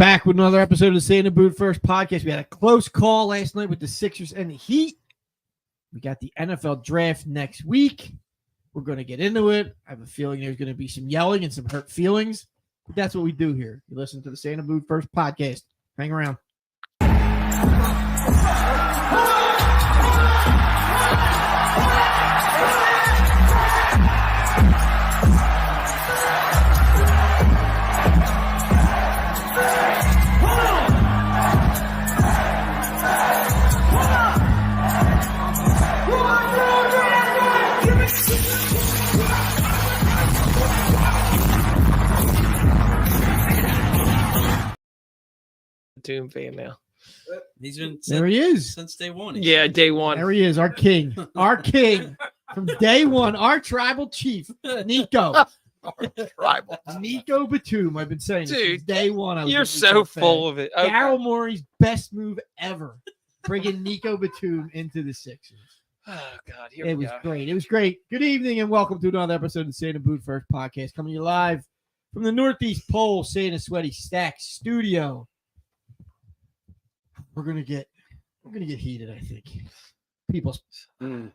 Back with another episode of the Say in the Boot First podcast. We had a close call last night with the Sixers and the Heat. We got the NFL draft next week. We're going to get into it. I have a feeling there's going to be some yelling and some hurt feelings. But that's what we do here. You listen to the Say in the Boot First podcast. Hang around. Batum fan now. He's been There he is. since day one. Yeah, day one. There he is, our king. Our king from day one, our tribal chief, Nico. Tribal. Nico Batum. I've been saying this since Dude, day one. I was You're a so Nico full fan. of it. Okay. Daryl Morey's best move ever, bringing Nico Batum into the Sixers. Oh, God. Here It we was go. great. It was great. Good evening and welcome to another episode of the Say in the Boot First podcast, coming to you live from the Northeast Pole Say in the Sweaty Stacks studio. We're gonna get heated. I think people's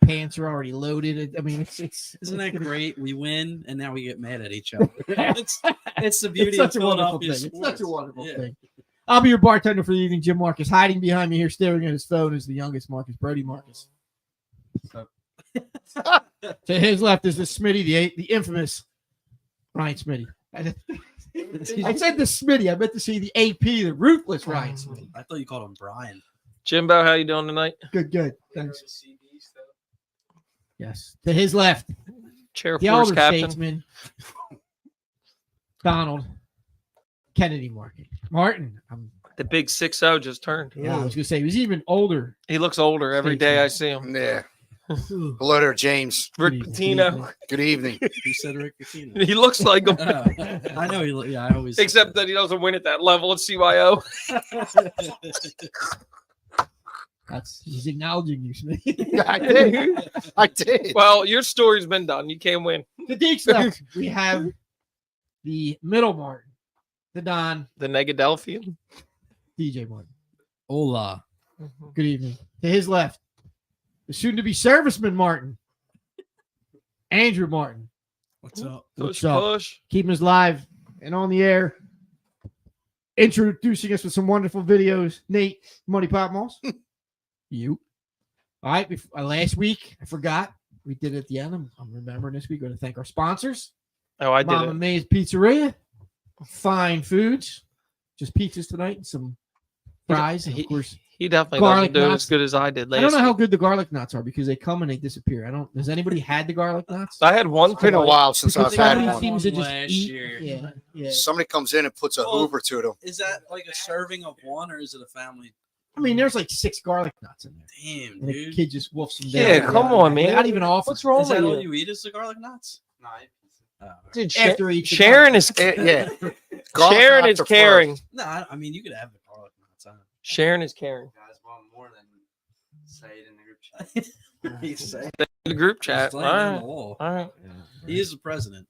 pants are already loaded. I mean, Isn't that great? We win, and now we get mad at each other. It's the beauty It's of such a wonderful Philadelphia thing. It's such a sports. wonderful Yeah. thing. I'll be your bartender for the evening, Jim Marcus. Hiding behind me here, staring at his phone, is the youngest Marcus, Brody Marcus. To his left is the Smitty, the infamous Ryan Smitty. I said the Smitty. I meant to see the AP, the ruthless Ryan Smitty. I thought you called him Brian. Jimbo, how you doing tonight? Good. Thanks. Yes. To his left, Chair the Force elder captain. statesman, Donald Kennedy Martin. The big 6-0 just turned. I was going to say, he was even older. He looks older every day I see him. Yeah. Hello there, James. Rick Good Pitino. Good evening. You said Rick Pitino. He looks like him. I know. I always. Except that he doesn't win at that level at CYO. He's acknowledging you, Smith. I did. Well, your story's been done. You can't win. The Deeks left. We have the middle Martin, the Don, The Negadelphian. DJ Martin. Hola. Good evening. To his left, the soon-to-be serviceman Martin, Andrew Martin. What's up? What's Push, up? push. Keeping us live and on the air. Introducing us with some wonderful videos. Nate, Money Pop Malls. You. All right. Last week, I forgot. We did it at the end. I'm remembering this week. We're going to thank our sponsors. Oh, I did Mama it. Mae's Pizzeria. Fine foods. Just pizzas tonight and some fries. And of course, He definitely Garlic doesn't do it nuts. as good as I did last I don't know how week. good the garlic nuts are because they come and they disappear. Has anybody had the garlic nuts? I had one. It's been a while since Because I've had somebody one. seems to just Last eat. year. Yeah. Somebody comes in and puts a Well, Hoover to them. Is that like a serving of one, or is it a family? I mean, there's like 6 garlic nuts in there. Damn, And the dude. kid just wolfs them Yeah, down. come on, man. Not even offer. What's wrong Is with that you? all you eat? Is the garlic nuts? No. Dude, After each Sharon is Yeah. Garlic Sharon nuts is are caring. first. No, I mean you could have the garlic nuts. I don't Sharon is caring. Guys want more than say it in the group chat. He's saying The group chat. All laying on right. the wall. All right. He is the president.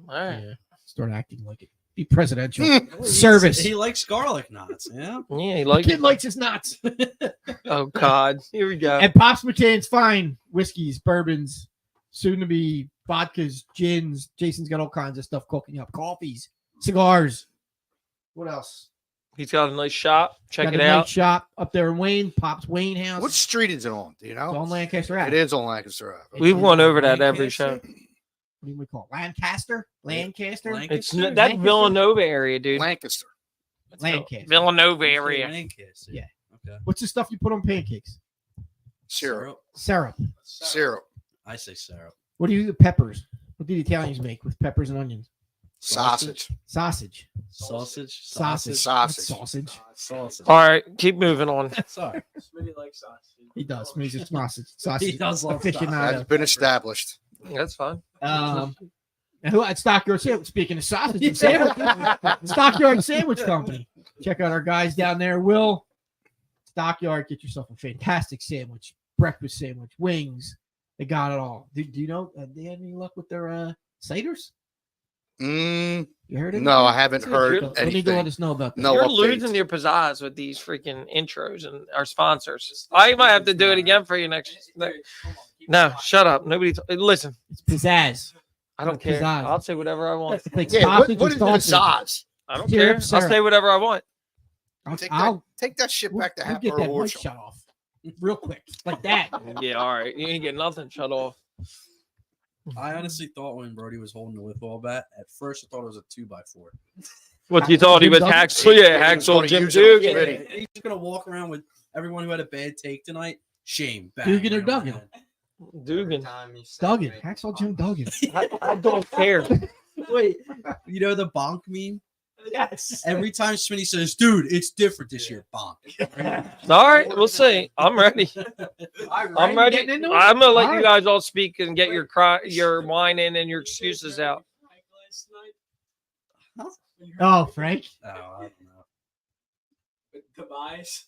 All right. Yeah. Start acting like it. Be presidential. Hmm. Service. He likes garlic nuts. Yeah. Yeah, he The likes kid it. likes his nuts. Oh, God. Here we go. And Pops McCann's fine whiskeys, bourbons, soon to be vodkas, gins. Jason's got all kinds of stuff cooking up. Coffees, cigars. What else? He's got a nice shop. Check Got it a nice out. shop up there in Wayne. Pop's Wayne House. What street is it on? Do you It's know? on Lancaster Ave. It is on Lancaster Ave. We've won over that every Lancaster? show. What do we call it? Lancaster? Lancaster? Lancaster? It's that Villanova area, dude. Lancaster. Lancaster. Villanova area. Lancaster. Yeah. Okay. What's the stuff you put on pancakes? Syrup. Syrup. Syrup. I say syrup. What do you do? Peppers. What do the Italians make with peppers and onions? Sausage. Sausage. Sausage. Sausage. Sausage. Not sausage. Sausage. All right, keep moving on. Sorry. Smitty likes sausage. He does. He's a sausage. Sausage. He does love That's aficionado. been established. That's fine. And who at Stockyard Sandwich? Speaking of sausage and sandwiches, Stockyard Sandwich Company. Check out our guys down there. Will Stockyard, get yourself a fantastic sandwich, breakfast sandwich, wings. They got it all. Do you know? They had any luck with their ciders? Mm, You heard it? no, I haven't heard Let me go let anything. us know about that. No You're updates. losing your pizzazz with these freaking intros and our sponsors. I might have to do it again for you next. No, shut up. Nobody. Listen, It's pizzazz. I don't Not care. pizzazz. I'll say whatever I want. It's like Yeah, sausage what and is the sausage. size? I don't Syrup, care. I'll syrup. say whatever I want. Take that shit back to we'll half get that or mic shut off real quick, like that. Yeah, all right. You ain't get nothing shut off. I honestly thought when Brody was holding the football bat, at first I thought it was a 2x4. What you thought he was Jim Duggan? Haxel? Yeah, He was Haxel gonna Jim use it on Dugan. Smitty. He's just gonna walk around with everyone who had a bad take tonight. Shame. Bang, Dugan or right Duggan? on Dugan. Duggan, Hacksaw Jim Duggan. I don't care. the head. Wait, you know the bonk meme? Yes. Every time Smitty says, "Dude, it's different this year," bonk. All right, we'll see. I'm ready. I'm ready. Getting into it? I'm gonna let All you right. guys all speak and get your whine in and your excuses out. Oh, Frank. Oh, I don't know. Demise.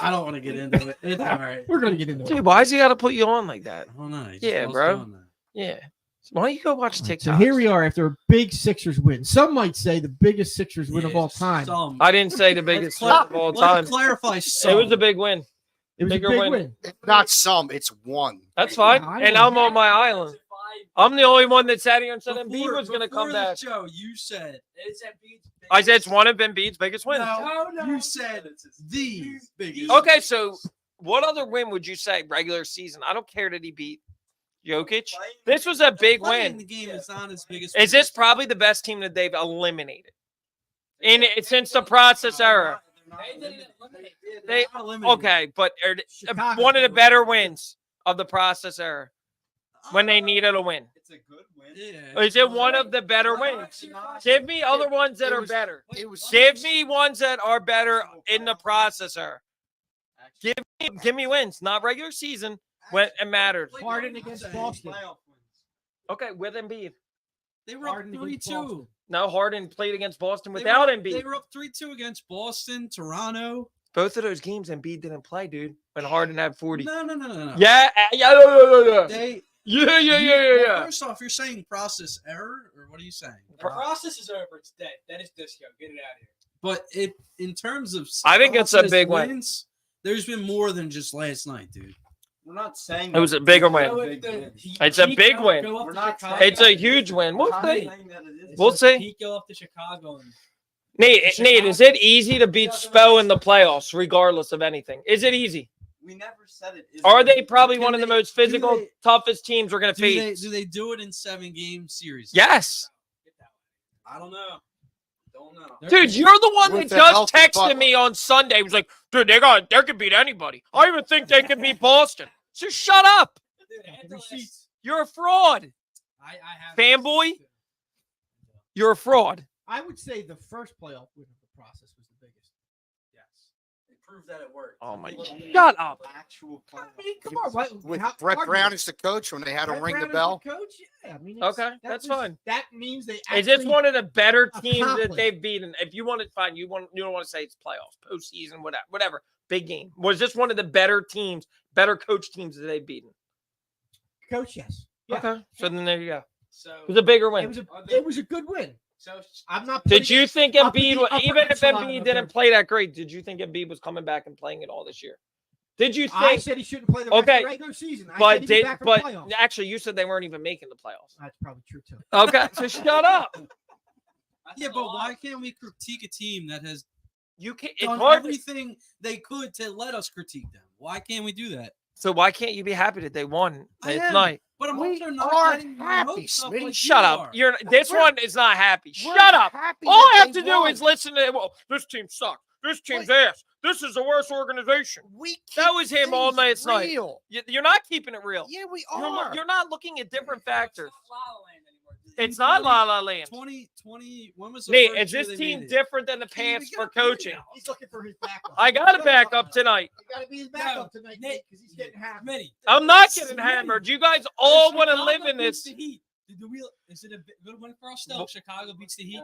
I don't want to get into it. It's all right. We're gonna get into it. Dude, why's he gotta put you on like that? I don't know. He just Yeah, loves bro. doing that. Yeah. Why don't you go watch TikTok? So here we are after a big Sixers win. Some might say the biggest Sixers win of Yeah, all time. some. I didn't say the biggest win Let's of all let's time. clarify some. It was a big win. It was bigger a big win. win. It's not some, it's one. That's fine. I And know. I'm on my island. I'm the only one that sat here and said Embiid was going to before come the back. show, you said It's Embiid's I said it's one of Embiid's biggest wins. no, No, you said the biggest. Okay, so what other win would you say regular season? I don't care that he beat Jokic. This was a big Playing win. the game is not as big as. Is this probably the best team that they've eliminated since the process era? They okay, but Chicago. one of the better wins of the process era when they needed a win. It's a good win. Yeah. Is it one of the better wins? Give me other ones that It are was- better. It was Give me ones that are better in the processor. Give me wins, not regular season when it mattered. Harden against Boston. Okay, with Embiid. They were up Harden against 3-2. Boston. No, Harden played against Boston They without were- Embiid. They were up 3-2 against Boston, Toronto. Both of those games, Embiid didn't play, dude. When Harden had 40. No. Yeah, yeah. They. Yeah. First off, you're saying process error, or what are you saying? The process is over. It's dead. That is disco. Get it out of here. But in terms of, I think it's a process big win. wins, there's been more than just last night, dude. We're not saying It was a bigger win. It's a Heat big go- win. go up We're to not Chicago. It's a huge win. We'll We're not see. saying that it is. We'll It's just see. Heat go up to Chicago and Nate, is it easy to beat Spo in the playoffs, regardless of anything? Is it easy? we never said it. Isn't. Are they probably Can one of the they- most do physical, they- toughest teams we're going to face? Do they do it in 7-game series? Yes. I don't know. Don't know. Dude, you're the one With that the just healthy texted Butler. me on Sunday. He was like, dude, they could beat anybody. I even think they could beat Boston. So shut up. You're a fraud. I have Fanboy? You're a fraud. I would say the first playoff win of the process was the biggest. Yes. They proved that it worked. Oh, my Look, Shut up. Actual I playoff. mean, come on. What, with how- Brett Harden- Brown as the coach when they had to Brett ring the Brown is bell. coach? Yeah, I mean, Okay, that that's was- fine. That means they Is this actually- one of the better teams that accomplished. they've beaten? If you want it, fine. You don't want to say it's playoffs, postseason, whatever. Big game. Was this one of the better teams, better coach teams that they've beaten? coach? Yes. Yeah. Okay. So then there you go. So It was a bigger win. It was a good win. so I'm not. Did putting you it think up in Embiid, the upper even if echelon Embiid of didn't their- play that great, did you think Embiid was coming back and playing it all this year? Did you I think? said he shouldn't play the rest of Okay, the regular season. I But said he'd be back for playoffs. actually, you said they weren't even making the playoffs. That's probably true too. Okay, so shut up. Yeah, but why can't we critique a team that has You can't. It's done hard. everything they could to let us critique them? Why can't we do that? So why can't you be happy that they won I last am. night? But I'm We also not are getting my happy, hopes up Smitty. like Shut you up. are. You're this We're- one is not happy. We're Shut up. happy All that I have they to do won. is listen to well, this team sucks. This team's ass. This is the worst organization. We That keep was him all things last night. real. You're not keeping it real. Yeah, we You're, are. you're not looking at different factors. It's not La La Land anymore. It's not La La Land. 2020. When was the Nate, first is year this they team made it? different than the Can't even past get for a playoff. coaching? He's looking for his backup. I got a backup tonight. He got to be his backup tonight because he's getting hammered. Smitty. I'm not getting hammered. You guys all want to live in this. Is it a good win for us still? Chicago beats the Heat.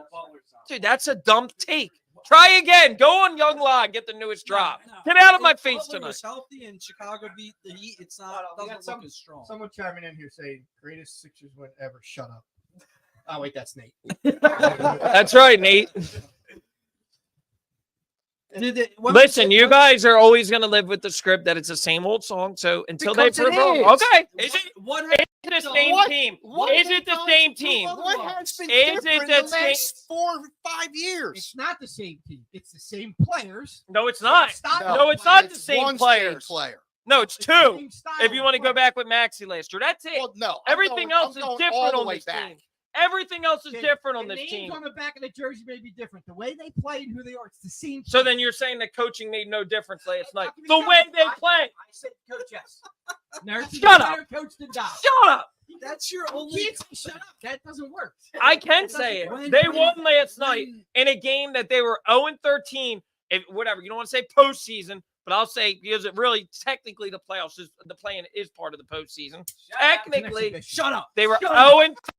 Dude, that's a dumb take. Try again. Go on Young Law and get the newest drop. No. Get out of my If face Butler tonight. was healthy and Chicago beat the Heat, it's not Hold on, we doesn't got look some- as strong. Someone chiming in here saying greatest Sixers win ever. Shut up. Oh wait, that's Nate. That's right, Nate. When Listen, you guys are always going to live with the script that it's the same old song. So until Because they it prove wrong, is. okay. Is it What the same team? Is it the same team? What has been Is different it in the the last 4 or 5 years? It's not the same team. It's the same players. No, it's not. Style No, it's not the It's same one players. player. No, it's It's two. the same style If you want to of go play. back with Maxey last year, that's it. Well, no. Everything else is I'm going all different the on way this back. team. Everything else is The- different on the this names team. on the back of the jersey may be different. The way they play and who they are, it's the same. So team. then you're saying that coaching made no difference last night. I'll give you The that. way they I- play. I said coach, yes. Nurse is Shut a up. better coach than Doc. Shut up. That's your You only. can't say shut up. That doesn't work. I can say it. When- They when- won last night in a game that they were 0-13. If whatever, you don't want to say postseason, but I'll say because it really technically the playoffs is the playing is part of the postseason. Technically, Shut up. they were Shut up.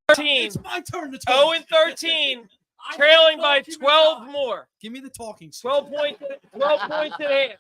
0-13. It's my turn to talk. 0-13, trailing by 12 more. Give me the talking. 12 points. 12 points at half.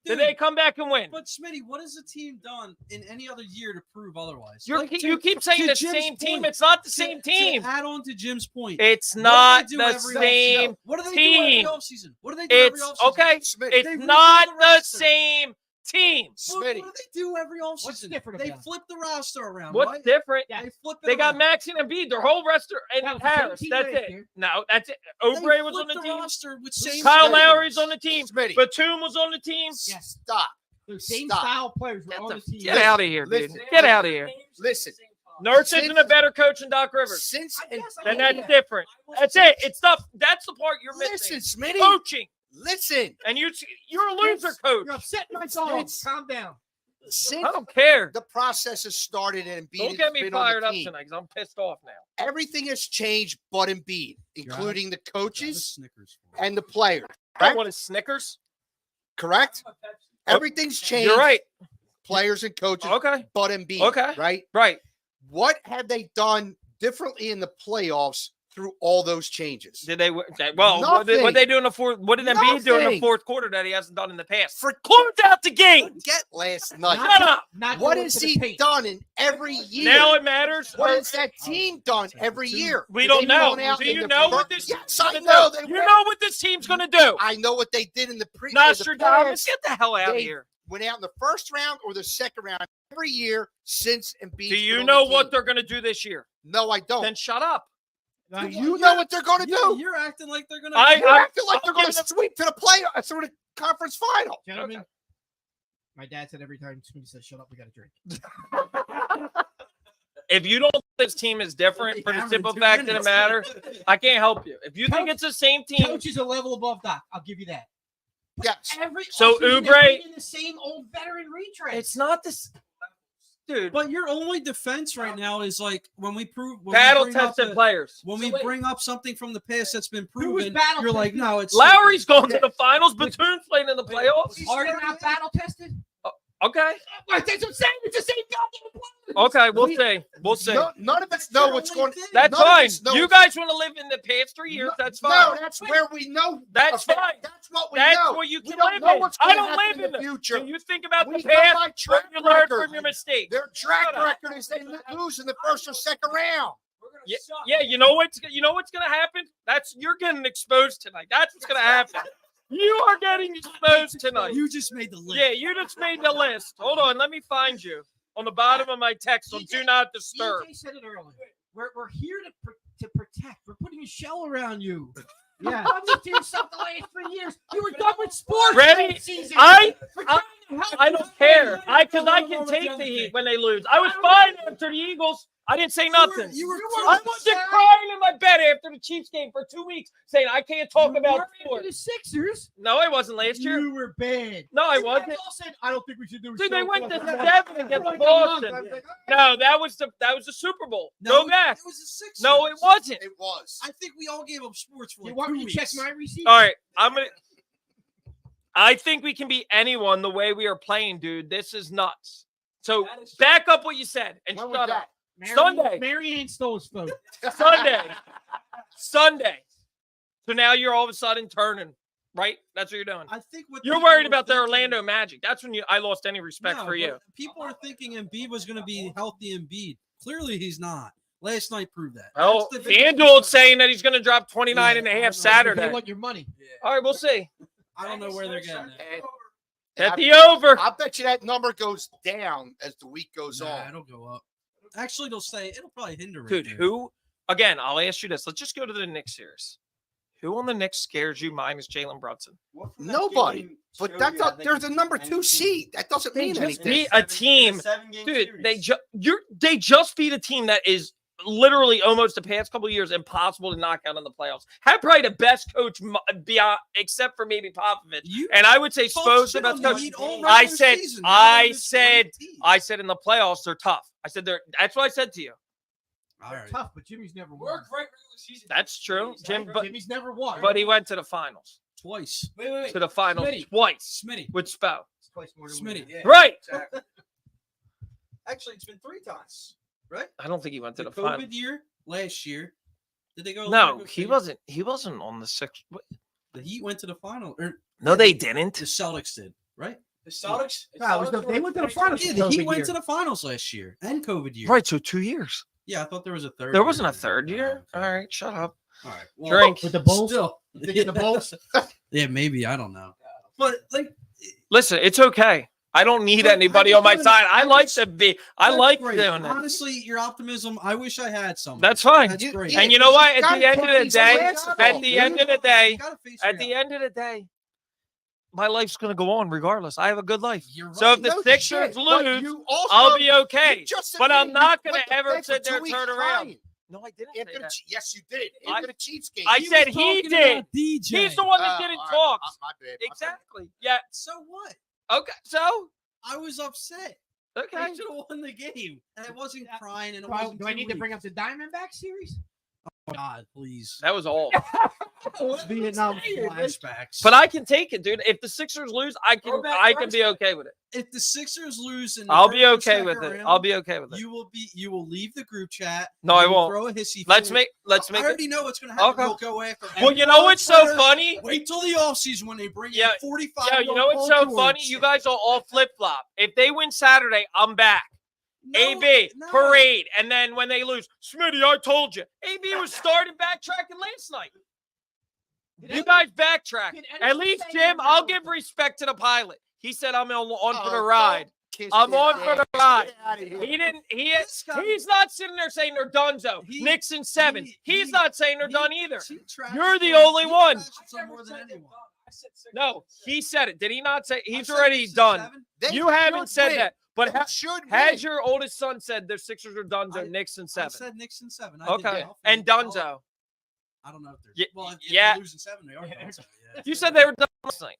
Did Dude, they come back and win? But Smitty, what has the team done in any other year to prove otherwise? You To- keep saying to the Jim's same team. point, It's not the to- same to team. add on to Jim's point. It's what do not they do the every same offseason? What do they team. do every offseason? What do they do every It's offseason? okay. Smitty, It's They rebuild not the the roster. same team. What Smitty. do they do every offseason? What's different They about it? flip the roster around. What's right? different? Yeah. They flip it They got around. Maxey and Embiid. Their whole roster and That was the same Harris. team That's last it. year. No, that's it. They Oubre was on flip the team. roster with same Kyle Smitty. Lowry's on the team. Smitty. Batum was on the team. Yes. Stop. The same Stop. style players were Get, on the team. get out of here, dude. Listen. Get out of here. Listen. Nurse Since- isn't a better coach than Doc Rivers. Since I guess I Then get that's that. different. That's it. It's the that's the part you're listen, missing. Smitty. Coaching. Listen. And you're a loser, coach. You're upsetting my dogs. Calm down. Since I don't care. the process has started and Embiid Don't has get me been on fired the up team, tonight because I'm pissed off now. everything has changed but Embiid, including the Grab a coaches Snickers. and the players. I Correct? want a Snickers. Correct? Everything's changed. You're right. Players and coaches Okay. but Embiid. Okay. Right? Right. What have they done differently in the playoffs through all those changes? Did they? Well, what did Nothing. they do in the fourth? What did Embiid do in the Nothing. fourth quarter that he hasn't done in the past? For- Close out the game. Get last night. Shut up. Not What going has to the he paint. done in every year? Now it matters. What has that team done every year? We Have don't they know. gone out Do in you the know what first- this? Yes, team's I gonna know. do? They You went- know what this team's gonna do. I know what they did in the pre. Nostradamus, past. get the hell out of They here. Went out in the first round or the second round every year since Embiid. Do you know what they're gonna do this year? No, I don't. Then shut up. Do you know what they're going to do? You're acting like they're gonna. I- You're acting like I'm they're going to giving sweep to the play through the conference final. Gentlemen, Okay. my dad said every time Smitty says shut up, we got to drink. If you don't think this team is different for the Hammered simple 2 fact of the minutes. matter, I can't help you. If you think it's the same team, Coach is a level above Doc. I'll give you that. Yes. Every So offseason, they're Oubre- bringing the same old veteran retread. it's not this. Dude, But your only defense right now is like when we prove when battle we bring up tested the- players. When So we wait. bring up something from the past that's been Who was proven, battle you're like, tested? no, it's Lowry's going to the finals. Batum's playing in the playoffs. Harden not battle tested. Okay. That's what I'm saying. It's the same goddamn players. Okay, we'll see. We'll see. None of us know what's going. That's none of fine. us know You what's- guys want to live in the past 3 years? That's No, fine. that's where we know. That's Okay, fine. That's what we That's know. what you We can don't live know in. what's I gonna don't happen live in the the future. When you think about We the go past, by what track you learn record. from your mistakes. Their track Shut up. record is they lose in the first or second round. Yeah, you know what's gonna happen? You're getting exposed tonight. That's what's gonna happen. You are getting exposed tonight. You just made the list. Yeah, you just made the list. Hold on, let me find you on the bottom of my text on Do Not Disturb. EJ said it earlier. We're here to protect. We're putting a shell around you. Yeah. You to yourself the last 3 years. You were done with sports. Ready? last season. I We're trying to help I you. don't care. Because I can take the heat when they lose. I was fine after the Eagles. I didn't say nothing. You were I wasn't crying in my bed after the Chiefs game for 2 weeks saying I can't talk about The sports. Sixers. No, I wasn't last year. You were bad. No, I You wasn't. guys all said, I don't think we should do. a Dude, they show went to for us." 7 against Like a month. Boston. I was like, No, that was the Super Bowl. No, Go back. It was a six. No, it wasn't. It was. I think we all gave up sports for You like want 2 me to weeks. check my receipt? All right, I think we can beat anyone the way we are playing, dude. This is nuts. So back up what you said and When shut was up. that? Sunday. Marianne stole his phone. Sunday. So now you're all of a sudden turning, right? That's what you're doing. I think what You're people worried are about the thinking- Orlando Magic. That's when I lost any respect No, for you. but people are thinking Embiid was going to be healthy Embiid. Clearly, he's not. Last night proved that. Oh, That's the biggest FanDuel's saying that he's going to drop 29 and a Yeah, I half know. Saturday. They want your money. All right, we'll see. I don't know where they're getting it. And At the over. I bet you that number goes down as the week goes Nah, on. it'll go up. Actually, it'll probably hinder it. Dude, who? Again, I'll ask you this. Let's just go to the Knicks series. Who on the Knicks scares you minus Jalen Brunson? Nobody. But that's there's a number 2 seed. That doesn't mean just anything. beat a team. Dude, they just beat a team that is literally almost the past couple of years impossible to knock out in the playoffs. Had probably the best coach beyond, except for maybe Popovich. And I would say Spo's the best coach. I said in the playoffs they're tough. I said that's what I said to you. They're tough, but Jimmy's never won. That's true, Jim. But Jimmy's never won. But he went to the finals. Twice. Wait. To the finals Smitty. twice Smitty. with Spo. It's twice more than Smitty. we won. Right. Exactly. Actually, it's been 3 times, right? I don't think he went to The the final. COVID year, last year. Did they go? No, he wasn't. He wasn't on the sixth. The Heat went to the final. Or No, they didn't. the Celtics did, right? The Celtics. They went to the finals. Yeah, the Heat COVID went year. to the finals last year and COVID year. Right. So 2 years. Yeah, I thought there was a third. There year. wasn't a third year. Oh, okay. All right. Shut up. All right. Well, Drink. With the Bulls? Still. Thinking the Bulls? Yeah, maybe. I don't know. But like, Listen, it's okay. I don't need Look, anybody I on my just- side. I I like just- to be. I that's like great. doing it. Honestly, your optimism. I wish I had some. That's fine. That's great. Yeah, And you know what? At gotta the end put of the these day, players up. at the end of the day, You gotta face at the reality. end of the day, my life's gonna go on regardless. I have a good life. You're So if right. the No Sixers shit, but lose, you also- I'll be okay. you just said But that I'm you not put gonna the ever bed for sit there 2 and weeks turn around. crying. No, I didn't say After the that. yes, you did. I- After the Chiefs game. I He said was he talking did. about DJ. He's the one that didn't all right. talk. My bad. Exactly. Yeah. So what? Okay. So. I was upset. Okay. They should have won the game, and I wasn't crying. And it Do I wasn't do I need to bring up the Diamondback series? God, please. That was all. Vietnam. Flashbacks. But I can take it, dude. If the Sixers lose, I can be okay with it. if the Sixers lose, in the I'll be first or okay second with it. round, I'll be okay with it. You will leave the group chat. No, I you will won't. Throw a hissy. Let's fit. make I it. already know what's going to happen. Okay. We'll go after. Well, you know what's so Twitter. funny? Wait till the offseason when they bring Yeah, in 45. Yeah, you know what's so funny? You guys are all flip flop. If they win Saturday, I'm back. AB, parade. And then when they lose, Smitty, I told you. AB was started backtracking last night. You guys backtrack. At least, Jim, I'll give respect to the pilot. He said I'm on for the ride. I'm on for the ride. He didn't. He's not sitting there saying they're donezo. Knicks in 7. He's not saying they're done either. You're the only one. More than anyone. No, he said it. Did he not say he's already done? You haven't said that. But has your oldest son said the Sixers are Dunzo, Knicks in 7? I said Knicks in 7. Okay. And Dunzo. I don't know if they're. Yeah, Well, if yeah. they're losing 7, they are. Dunzo, yeah. You said they were done last night.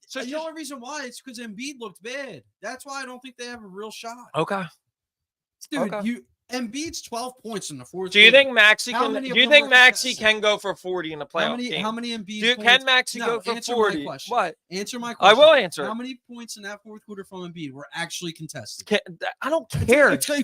So The only reason why is because Embiid looked bad. That's why I don't think they have a real shot. okay. Dude, Okay. Embiid's 12 points in the fourth. Do you quarter. think Maxey How can? many Do of you them think were Maxey contested? can go for 40 in the playoff game? How many Embiid? Can points? Maxey No, go for answer my 40? question. What? Answer my I question. will answer. How many points in that fourth quarter from Embiid were actually contested? I don't care. Today,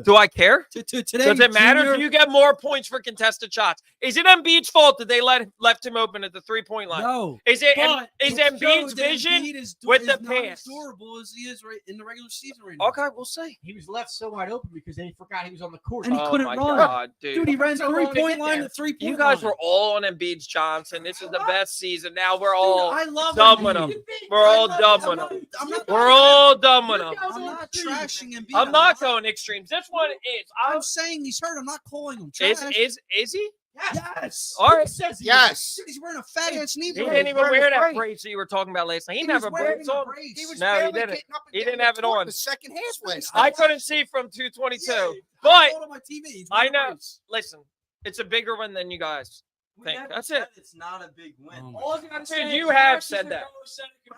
Do I care? Does it matter? Junior, Do you get more points for contested shots? Is it Embiid's fault that they left him open at the 3-point line? No. Is it But is it Embiid's showed that vision Embiid is with the not pass? as durable as he is right in the regular season right now. Okay, we'll see. He was left so wide open because they forgot he was on the court. And he Oh couldn't my run. God, dude. Dude, he ran So long to 3-point get line there. to 3-point You guys line. were all on Embiid's Johnson. This is the best season. Now we're all I love done Embiid. with him. We're all done with him. I'm not, We're all done with him. I'm not trashing Embiid. I'm not going extremes. This one is. I'm saying he's hurt. I'm not calling him trash. Is he? Yes. All right. Says he Yes. Dude, he's wearing a fat ass knee He brace. didn't even wearing wear a that brace. brace that you were talking about last night. He He never was wearing brace a on. brace. He was No, he barely didn't. getting up and He down didn't the have it court on. in the second half last I night. couldn't see from 222. Yeah, But I saw it on my TV. He's I wearing a know. brace. Listen, it's a bigger one than you guys We think. never That's said it. It's not a big win. Oh my All you gotta say Dude, is you have Marcus said that.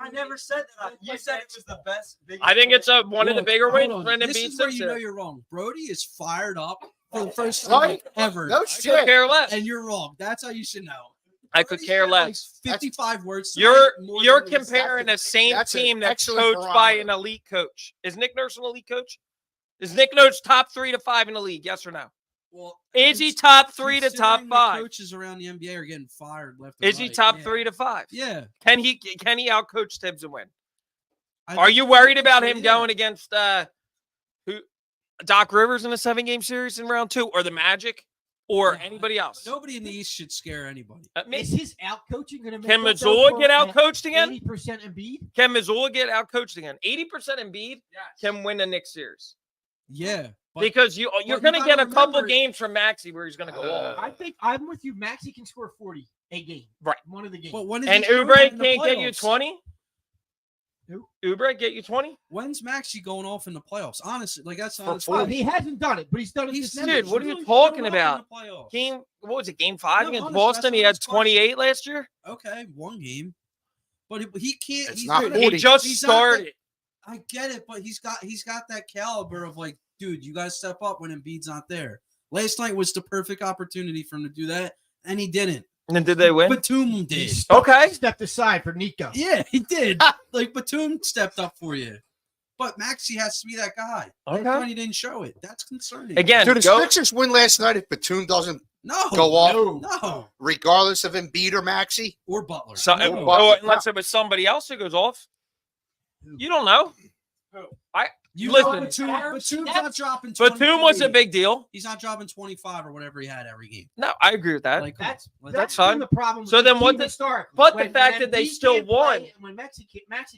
I never said that. You said it was the best. I think it's one of the Look, bigger hold wins. on. Brendan This beats is where him. you know you're wrong. Brody is fired up for the first time Right? ever. No I could shit. care less. And you're wrong. That's how you should know. I could Brody care said like less. 55 words. You're tonight, more you're than he said. comparing the same That's an team that's excellent coached by barometer. an elite coach. Is Nick Nurse an elite coach? Is Nick Nurse top 3 to 5 in the league? Yes or no? Well, Is he top 3 to top considering the 5? Coaches around the NBA are getting fired left and Is he right. top Yeah. 3 to 5? Yeah. Can he outcoach Tibbs and win? I Are think you so, worried about him yeah. going against who? Doc Rivers in a 7-game series in round 2, or the Magic, or anybody else? Nobody in the East should scare anybody. Is his out coaching going to make Can up, though, Missoula for get out coached again? 80% Embiid? Can Missoula get out coached again? 80% Embiid can win the Knicks series. Yeah. Because you're you going to get gotta a couple remember- games from Maxey where he's going to go off. I think I'm with you. Maxey can score 40 a game. Right. One of the games. But when is And he doing Oubre that in the can't get you playoffs? 20? Who? Oubre get you 20? When's Maxey going off in the playoffs? Honestly, like that's For not. Well, he hasn't done it, but he's done it. He's this Dude, season. what are you really talking showing up about? in the playoffs. Game, what was it, game 5 No, against honestly, Boston? that's He not had his question. 28 last year? Okay, one game, but he can't. It's he's not gonna- 40. He just He's not started. I get it, but he's got that caliber of like, dude, you got to step up when Embiid's not there. Last night was the perfect opportunity for him to do that, and he didn't. And then did they win? Batum did. Okay. Stepped aside for Nico. Yeah, he did. Like Batum stepped up for you, but Maxey has to be that guy. Okay. Last night he didn't show it. That's concerning. Again, Do the go, Sixers win last night if Batum doesn't no, go off, no, regardless of Embiid or Maxey? or Butler. so, No. unless it was somebody else who goes off. You don't know. You listen. know Batum's not dropping. Batum was a 23. big deal. He's not dropping 25 or whatever he had every game. No, I agree with that. Like, That's That's been fine. the problem. So with then the what team the- historically. but the When fact that they Embiid still can't play won. and when Maxey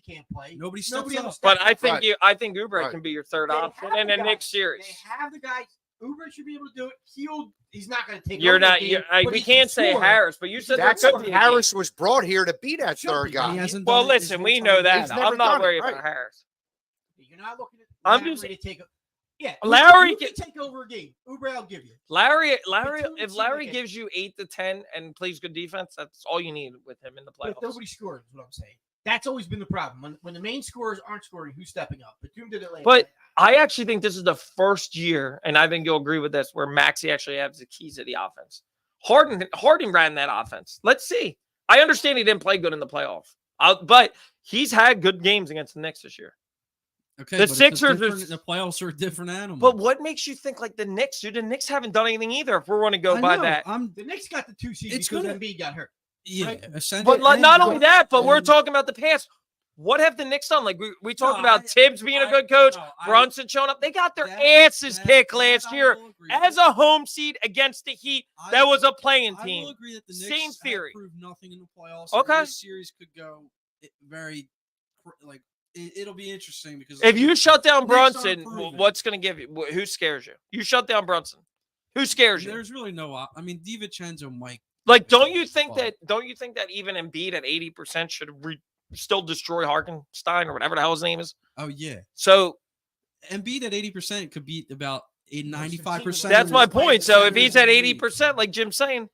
can't play, Nobody steps nobody up. else But steps I up. think Right. I think Oubre Right. can be your third They option have in the guys. next series. They have the guys. Uber should be able to do it. He's not going to take. You're over the not. game, You're, but we he can can't say score. Harris, but you said there That's could what be a game. Harris was brought here to be that Should be. third He guy. hasn't Well, done it his listen, whole we time. know that. He's never I'm not done it, worried right. about Harris. You're not looking at I'm Larry just- to take. Yeah, Larry you can- can take over a game. Uber, I'll give you. Larry, Batum if seemed Larry like a- gives you 8 to 10 and plays good defense, that's all you need with him in the But playoffs. nobody scores. Is what I'm saying. That's always been the problem. When the main scorers aren't scoring, who's stepping up? Batum did it last But- night. I actually think this is the first year, and I think you'll agree with this, where Maxey actually has the keys to the offense. Harden ran that offense. Let's see. I understand he didn't play good in the playoff, but he's had good games against the Knicks this year. Okay, The but it's a Sixers different- is- the playoffs are a different animal. But what makes you think like the Knicks, dude? The Knicks haven't done anything either. If we're going to go I by know, that, The Knicks got the 2 seed It's because gonna- Embiid got hurt. yeah, right? essentially. but not only that, but we're and- talking about the past. What have the Knicks done? Like we talked No, about Tibbs being a good coach, no, Brunson showing up. They got their that- asses that- kicked that last I year will agree as with. a home seed against the Heat. That was a playing I will team. agree that the Knicks Same have theory. proved nothing in the playoffs. Okay. This series could go very, like, it'll be interesting because If you shut down Knicks aren't Brunson, proven. what's going to give you? Who scares you? You shut down Brunson. Who scares you? there's really no, I mean, DiVincenzo might. Like, don't you think But- that even Embiid at 80% should still destroy Harkenstein or whatever the hell his name is? Oh yeah, So Embiid at 80% could beat about 95%. that's my of his point. So if players he's at in the league. 80%, like Jim's saying,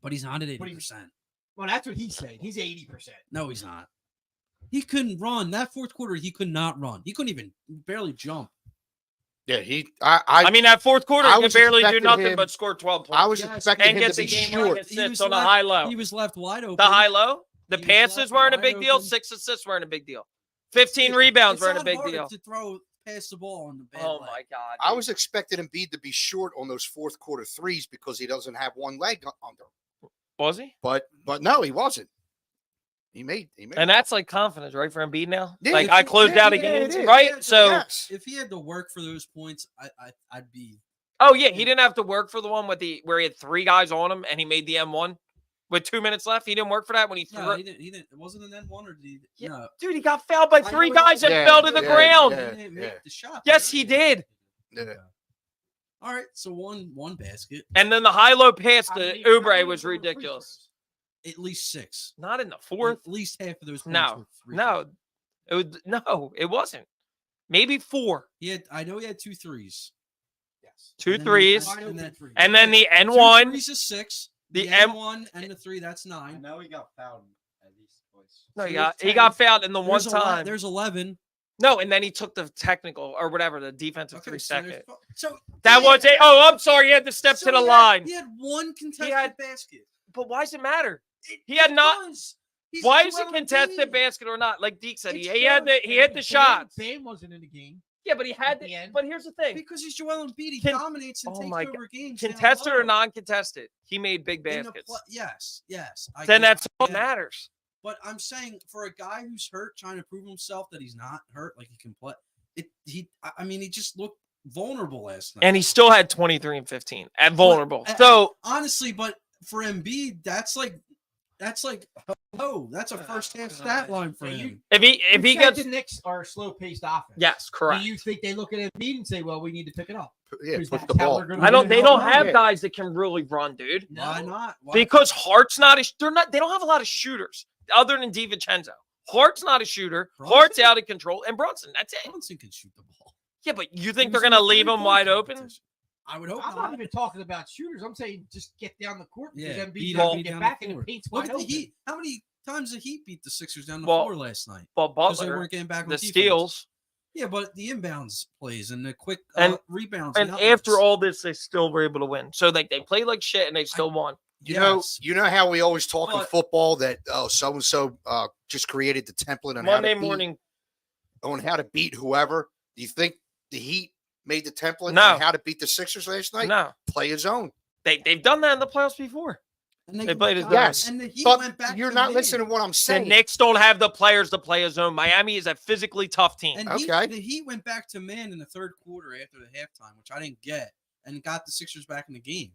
but he's not at What do you- 80%. Well, that's what he's saying. He's 80%. No, he's not. He couldn't run that fourth quarter. He could not run. He couldn't even barely jump. Yeah, I mean, that fourth quarter, I he could was barely do expecting nothing him- but score 12 points. I was Yes, expecting and him gets to a be game short. winning He assists was on the left- high low. He was left wide open. The high low, the He was passes left weren't a wide big deal. open. 6 assists weren't a big deal. 15 rebounds weren't a big hard deal. to throw past the ball on the bad Oh leg. my God. I was expecting Embiid to be short on those fourth quarter threes because he doesn't have one leg under. Was he? But no, he wasn't. He made. And that's like confidence, right, for Embiid now? Yeah, like if I he- closed yeah, out a yeah, game, it is. right? Yeah, So, yes. If he had to work for those points, I'd be. oh yeah, he didn't have to work for the one with where he had 3 guys on him and he made the M1 with 2 minutes left. He didn't work for that when he threw No, it. he didn't. He didn't. It wasn't an N1 or did he? Yeah. No. Dude, he got fouled by I 3 know he- guys and Yeah, fell to the yeah, ground. yeah. He didn't make the shot. Yes, he did. Yeah. All right, so one basket, And then the high-low pass How to many- how Oubre many was were free ridiculous. at least 6. Not in the fourth. At least half of those points No, were free no, throws. it wasn't. Maybe 4, He had. I know he had 2 threes. Yes. 2 And then- threes, Wide open and then- three. and then the 2 N1. threes is 6. The The M- N1 and the 3, that's I 9. know he got fouled at least twice. No, So he there's got 10. fouled in the one There's time. There's 11. No, and then he took the technical or whatever, the defensive Okay, 3 so there's second. so That he was had- it. Oh, I'm sorry. He had to step so to the he had- line. He had 1 contested had- basket. But why does it matter? He It had not. does. He's Why is it Joel contested Embiid. basket or not? Like Deke said, It's he had Joel he hit the shots. Bam wasn't in the game. Yeah, but he had at the the. end. But here's the thing: Because he's Joel Embiid. He Con- dominates and Oh takes my over games. down contested or low. non-contested, he made big In the baskets. yes. I Then get- that's I all get that it. matters. But I'm saying for a guy who's hurt, trying to prove himself that he's not hurt, like he can play. I mean, he just looked vulnerable last night. And he still had 23 and 15 at vulnerable. But, So honestly, but for Embiid, that's like that's a first half stat line for him. if he gets the Knicks are a slow paced offense. yes, correct. Do you think they look at Embiid and say, "Well, we need to pick it up"? Yeah, Because put that's the how ball. they're gonna I don't. win They and don't help have them? guys that can really run, dude. No. Why not? Why? Because Hart's not. They're not. They don't have a lot of shooters other than DiVincenzo. Hart's not a shooter. Brunson? Hart's out of control, and Brunson. That's it. Brunson can shoot the ball. Yeah, but you He think was they're in gonna the leave him three-point wide open? competition. I would hope I'm not. not even talking about shooters. I'm saying just get down the court because Yeah, Embiid beat doesn't Embiid get down back the and the floor. paint's Look wide at the open. Heat. How many times the Heat beat the Sixers down the Well, floor last night? Well, Because they Butler, weren't getting back on the defense. steals, Yeah, but the inbounds plays and the quick And- rebounds. and outlets. after all this, they still were able to win. So they played like shit and they still won. You Yes. know how we always talk in But- football that so and so just created the template on Monday how to beat, morning, on how to beat whoever. Do you think the Heat made the template No. on how to beat the Sixers last night? no, Play his own. they've done that in the playoffs before. And They played his Yes, And the Heat but went back you're to not man. listening to what I'm The saying. Knicks don't have the players to play a zone. Miami is a physically tough team. And Okay. the Heat went back to man in the third quarter after the halftime, which I didn't get, and got the Sixers back in the game.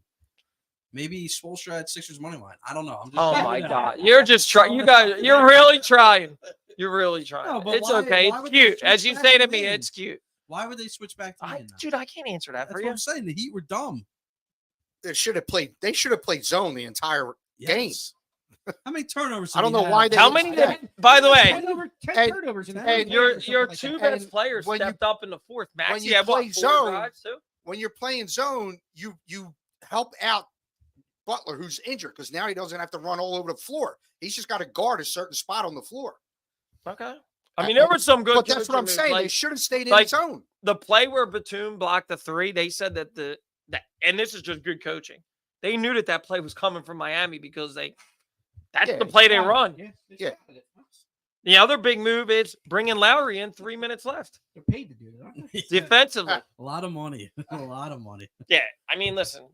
Maybe Spoelstra had Sixers money line. I don't know. I'm just Oh throwing my it out god, there. you're just trying. You guys, you're really trying. You're really trying. No, but It's why- okay. why It's would they cute. switch As you back say to to me, man? it's cute. Why would they switch back to man? now? Dude, I can't answer that That's for what you. I'm saying. The Heat were dumb. They should have played zone the entire game. Yes. How many turnovers? I did don't he know have? why they- How many? Yeah. By the way, 10 turnovers in the and first your half or something like two that. best And players when you- stepped up in the fourth. Maxey you had what, play 4 zone, drives too? When you're playing zone, you help out Butler, who's injured, because now he doesn't have to run all over the floor. He's just got to guard a certain spot on the floor. Okay. I mean, there were some good. But that's what I'm coaching saying. moves, They like should have stayed in like- zone. the play where Batum blocked the 3. They said that and this is just good coaching. They knew that play was coming from Miami because that's Yeah, the play they Yeah, run. yeah, they Yeah. shot it. The other big move is bringing Lowry in 3 minutes left They're paid to do it, aren't they? defensively. A lot of money. A lot of money. Yeah, I mean, listen.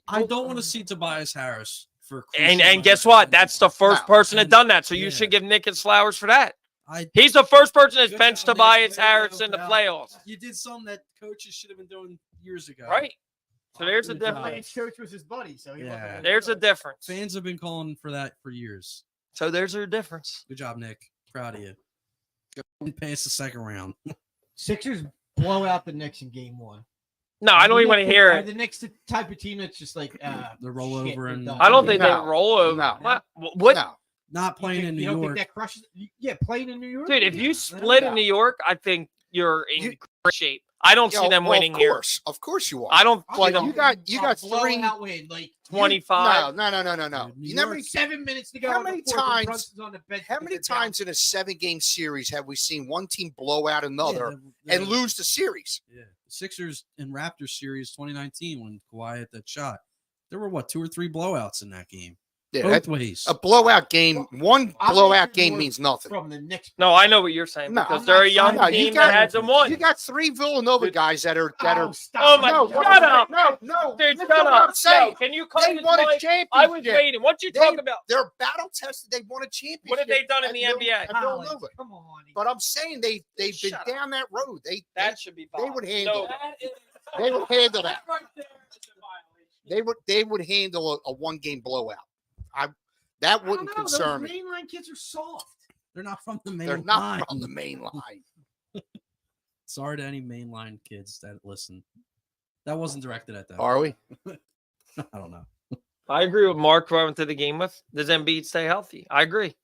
I don't want to see Tobias Harris for. And crucial guess moments what? in the That's the game. first No, person that and- done that. So you yeah. should give Nick his flowers for that. I He's the first person that's Good benched job, Nick. Tobias There you Harris go, in the pal. playoffs. You did something that coaches should have been doing years ago. Right. So there's a Good job. difference. His coach was his buddy, so he Yeah. wasn't really There's a good. difference. Fans have been calling for that for years. So there's a difference. Good job, Nick. Proud of you. Go past the second round. Sixers blow out the Knicks in game 1. No, I don't even want to hear Are it. the Knicks the type of team that's just like The rollover shit, we're and- done? I don't think No. they roll over. No. What? No. Not You playing think- in you New don't York. think that crushes? Yeah, playing in New York, Dude, if Yeah, you no split in doubt. New York, I think you're in You- great shape. I don't see them winning here. Of course you are. I don't I'm see Like, them you got a three- blowout win, like 25. No. Dude, You New never. York- 7 minutes to go. How in the many fourth and times- Brunson's on the bench How because many they're down. times in a 7-game series have we seen one team blow out Yeah, another and lose the series? Yeah, Sixers and Raptors series 2019 when Kawhi hit that shot. There were 2 or 3 blowouts in that game. Yeah, Both that- ways. a blowout game. One I'm blowout thinking game more means nothing. from the Knicks. No, I know what you're saying No, because I'm they're a not young saying- team You that got- hasn't won. You got 3 Villanova guys that are Oh, stop. Oh my no, God! what- Shut up! No, Dude, listen shut to what up! I'm saying. No, can you come They to won a my- championship. I was waiting. What you They- talking about? They're battle tested. They won a championship. What have they done in at the Vil- NBA? at College, Villanova. come on. But I'm saying they've been Shut up. down that road. That should be. they fine. would handle No, it. that is- They would handle that. right there is a violation. They would handle a 1-game blowout. That I don't wouldn't know, concern those me. mainline kids are soft. They're not from the main They're line. not from the main line. Sorry to any mainline kids that listen. That wasn't directed at them. Are we? I don't know. I agree with Mark, who I went to the game with. Does Embiid stay healthy? I agree.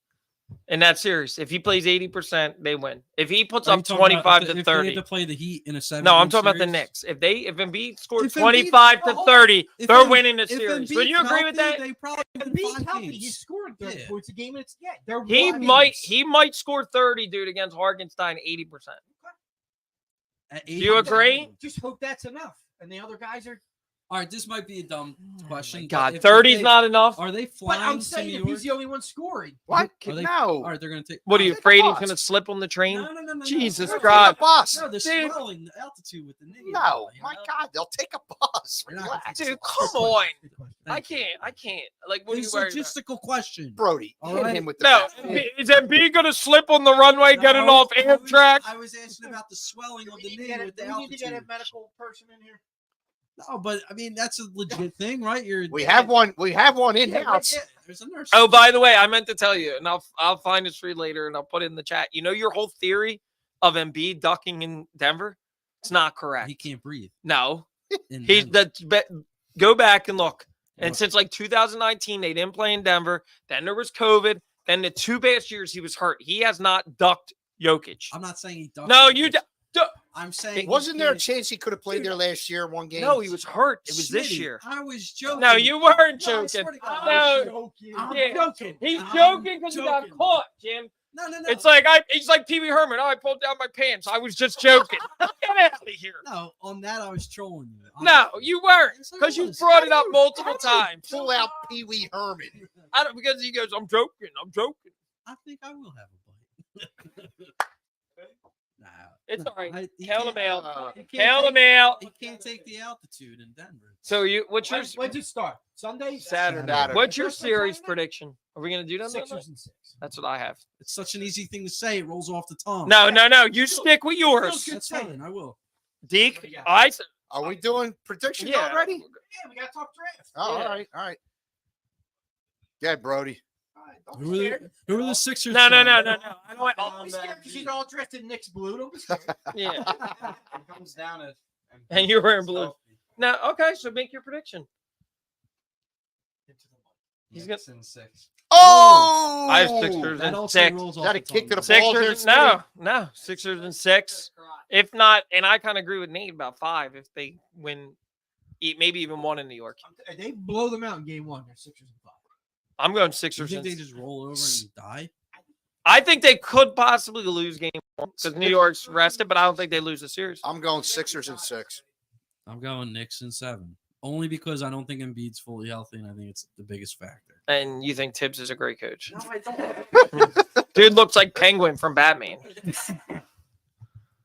In that series, if he plays 80%, they win. If he puts Are you up talking about 25 if to they 30, had to play the Heat in a 7. no, I'm talking about the Knicks. If Embiid scores If Embiid- 25 to 30, if they're Em- winning the if series. Embiid's Would you agree with healthy, that? They probably If win Embiid's 5 healthy, games. he's scoring 30 Yeah. points a game, and they're He winning. might score 30, dude, against Hartenstein 80%. At Do you 80%. agree? Just hope that's enough. And the other guys are All right, this might be a dumb question. but God, if 30's they- not enough. Are they But flying I'm to saying New if York? he's the only one scoring. What? Are they- No. All right, they're gonna take. What are you Take a afraid he's bus. going to slip on the train? No. Jesus no, Christ. Take a bus. No, they're Dude. swelling the altitude with the knee. No, you my know? God, they'll take a bus. You're not gonna Relax. take a Dude, bus. come on. Good question. I Thank you. can't. Like, what are you It's a worried about? logistical question. Brody, All hit right. him with the No, bat. is Embiid going to slip on the runway getting No, off Amtrak? I was asking about the swelling of the knee with the we need to get a altitude. medical person in here. No, but I mean that's a legit thing, right? We have one. We have one in house. Yeah, there's a nurse. Oh, by the way, I meant to tell you, and I'll find this for you later, and I'll put it in the chat. You know your whole theory of Embiid ducking in Denver? It's not correct. he can't breathe. No, in he Denver. go back and look. And What? since like 2019, they didn't play in Denver. Then there was COVID. Then the 2 past years he was hurt. He has not ducked Jokic. I'm not saying he ducked. No, it. you. I'm saying. Wasn't there a can't- chance he could have played there last year, one game? No, he was hurt. It was this Smitty, year. I was joking. No, you weren't No, I joking. swear to God, No, I was joking. I'm Yeah. joking. He's I'm joking because he got joking. caught, Jim. No. It's like he's like Pee Wee Herman. Oh, I pulled down my pants. I was just joking. Get out of here. No, on that I was trolling you. No, honestly. you weren't, Yes, I because you was. brought it up How multiple do you times. Pull out Pee Wee Herman. I don't because he goes, I'm joking. I think I will have a bite. Nah, It's all right. he Count can't- them out. he can't Count take- them out. He can't take the altitude in Denver. So what's your When's it start? Sunday? Saturday? What's your series prediction? Are we gonna do that? Sixers and 6. That's what I have. It's such an easy thing to say. It rolls off the tongue. No. You stick with yours. That's fine. I will. Deke, I said, Are we doing predictions yeah. already? Yeah, we got to talk draft. Oh, Yeah. all right. Yeah, Brody. Who are the Sixers? No. from? I don't. Don't be scared because you're all dressed in Knicks blue. Don't be scared. Yeah. It comes down to. And you're wearing blue. No. Okay. So make your prediction. He's got- Knicks in 6. Oh, I have Sixers That and also 6. rolls Is off that a the kick to tongue. the balls there, Sixers, Smitty? no. Sixers and 6. If not, and I kind of agree with Nate about 5 if they win, maybe even 1 in New York. They blow them out in game 1. They're 6ers and 5. I'm going You Sixers. think And they just roll over and die? I think they could possibly lose game 1 because New York's rested, but I don't think they lose the series. I'm going Sixers and 6. I'm going Knicks in 7. Only because I don't think Embiid's fully healthy, and I think it's the biggest factor. And you think Tibbs is a great coach? No, I don't. Dude looks like Penguin from Batman.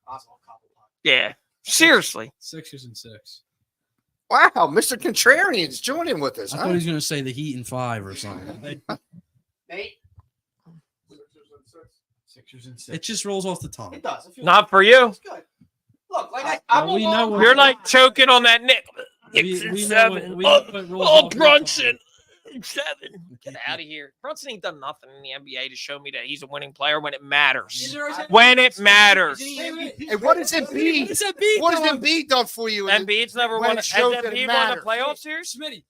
Oswald Cobblepot. Yeah. Seriously. Sixers and 6. Wow, Mr. Contrarian's joining with us. I Huh? thought he was going to say the Heat in 5 or something. Nate? Sixers and 6. It just rolls off the tongue. It does. It feels Not for you. it's good. Look, like Well, we know what- You're like choking on that Nick. We- Six and we know 7. what- we know what rolls off your Brunson. tongue. 7. Get out of here. Brunson ain't done nothing in the NBA to show me that he's a winning player when it matters. When it matters. Hey, what is Embiid? What has Embiid done for you? in the- Embiid's never when won. it Has shows that it Embiid won a matters. playoff series? Smitty.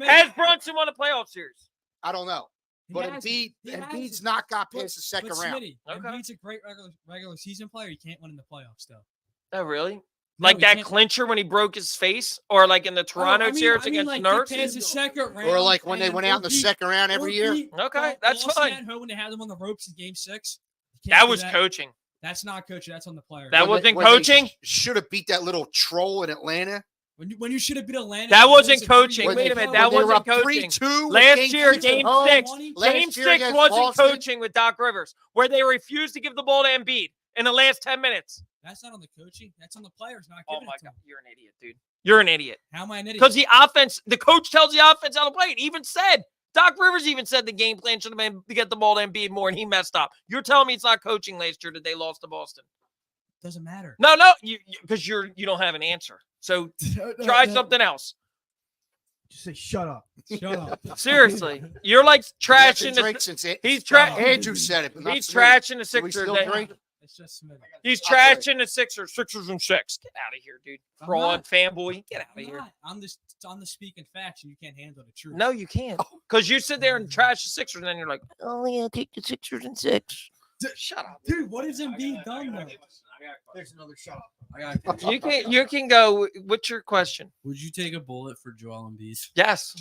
Has Brunson won a playoff series? I don't know. But He Embiid's has- not got past the second but round. Smitty, Okay. Embiid's a great regular season player. He can't win in the playoffs, though. Oh, really? No, Like he that can't- clincher when he broke his face? Or like in the Toronto series against like, Nurse? get past the second round, Or like when they and went then out in the beat- second round every year. Okay, that's Boston fine. at home when they had them on the ropes in Game 6. You can't That do was coaching. That's not coaching. That's on the player. That When wasn't when they coaching? Should have beat that little troll in Atlanta. when you should have beat Atlanta. That and wasn't Bulls in coaching. three Wait a games. minute, when that they were wasn't up coaching. 3-2 with Last game year, 6 at game home. 6. Last Game year 6 against wasn't Boston. coaching with Doc Rivers, where they refused to give the ball to Embiid in the last 10 minutes. That's not on the coaching. That's on the players not Oh giving my it to God, them. you're an idiot, dude. You're an idiot. How am I an idiot? Because the offense, the coach tells the offense how to play it. He even said, Doc Rivers even said the game plan should have been to get the ball to Embiid more, and he messed up. You're telling me it's not coaching last year that they lost to Boston? Doesn't matter. No, because you don't have an answer. So try something else. Just say shut up. Shut up. Seriously, you're like trashing Drake the. since He's Andrew said it. But not He's Smith. trashing the Do we Sixers. still They- drink? It's just Smitty. He's I'll drink. trashing the Sixers. Sixers and 6. Get out of here, dude. I'm Fraud, not. fanboy. Get out of I'm here. not. I'm the speaking facts, and you can't handle the truth. No, you can't. Because you sit there and trash the Sixers, and then you're like, oh, yeah, take the Sixers and 6. Shut up. Dude, what has Embiid done though? There's another shut up. I got You can go. What's your question? Would you take a bullet for Joel Embiid? Yes.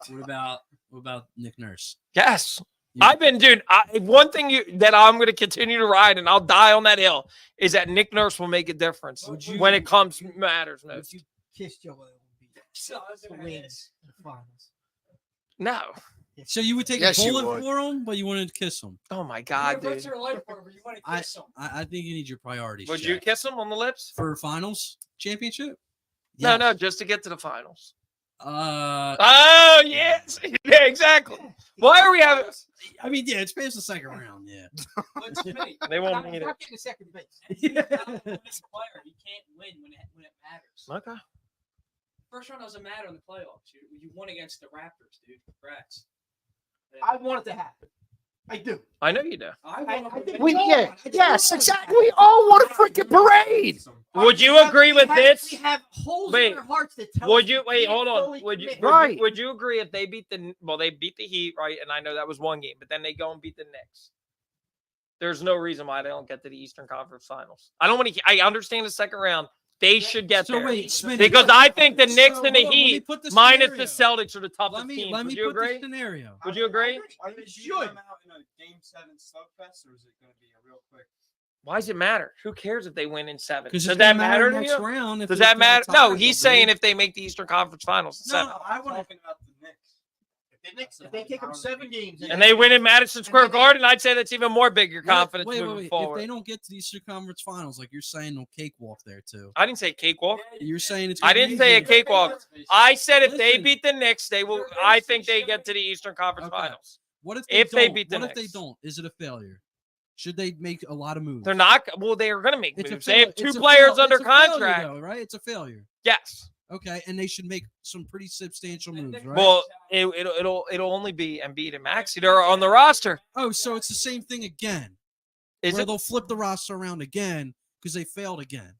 What about Nick Nurse? Yes. You- I've been, dude. One thing that I'm going to continue to ride, and I'll die on that hill, is that Nick Nurse will make a difference Would you- when it comes matters Would most. you kiss Joel Embiid? to win the finals. No. So you would take Yes, a you bullet would. for him, but you wouldn't kiss him. Oh my God, dude. I think you need your priorities. Would you checked. kiss him on the lips? for finals championship? No, just to get to the finals. Uh, Oh yes, yeah, exactly. Why are we having? I mean, yeah, it's past the second round. Yeah. They won't need it. Not getting second base. He can't win when it matters. Okay. First round doesn't matter in the playoffs. You won against the Raptors, dude. Congrats. I want it to happen. I do. I know you do. I think We, all yeah, want it. I think yes, all exactly. want it. We all want a freaking parade. Would you agree with this? We have holes Wait, in our hearts that tell Would us you we wait? can't Hold on. fully Would you commit. Right. would you agree if they beat they beat the Heat, right? And I know that was one game, but then they go and beat the Knicks. There's no reason why they don't get to the Eastern Conference Finals. I don't want to. I understand the second round. They should get So there wait, Smitty, because I think the Knicks so and the hold on, let me Heat put the minus the scenario. Celtics are the toughest Let me teams. let Would me you put the agree? scenario. Would you agree? Are they Should. beating them out in a Game 7 slugfest, or is it going to be a real quick? Why does it matter? Who cares if they win in 7? Because Does that matter to next you? round. If Does it's that matter? not No, tied, he's they'll saying be- if they make the Eastern Conference Finals in 7. No, I I'm want talking about the Knicks. If they take them 7 games And they win in Madison Square then they- Garden, I'd say that's even more big your confidence Wait, moving If forward. they don't get to the Eastern Conference Finals, like you're saying, no cakewalk there too. I didn't say cakewalk. You're saying it's. I gonna be didn't say a easier. cakewalk. I said if they Listen. beat the Knicks, they will. I think they get to the Eastern Conference Okay. Finals. What if if they don't? beat the What if they Knicks? don't? Is it a failure? Should they make a lot of moves? They're not. Well, they are going to make It's a moves. They have fail- 2 it's a players fail- under it's a failure, contract. though, right? It's a failure. Yes. Okay, and they should make some pretty substantial moves, right? Well, it'll only be Embiid and Maxey. They're on the roster. Oh, so it's the same thing again. Is where it? they'll flip the roster around again because they failed again.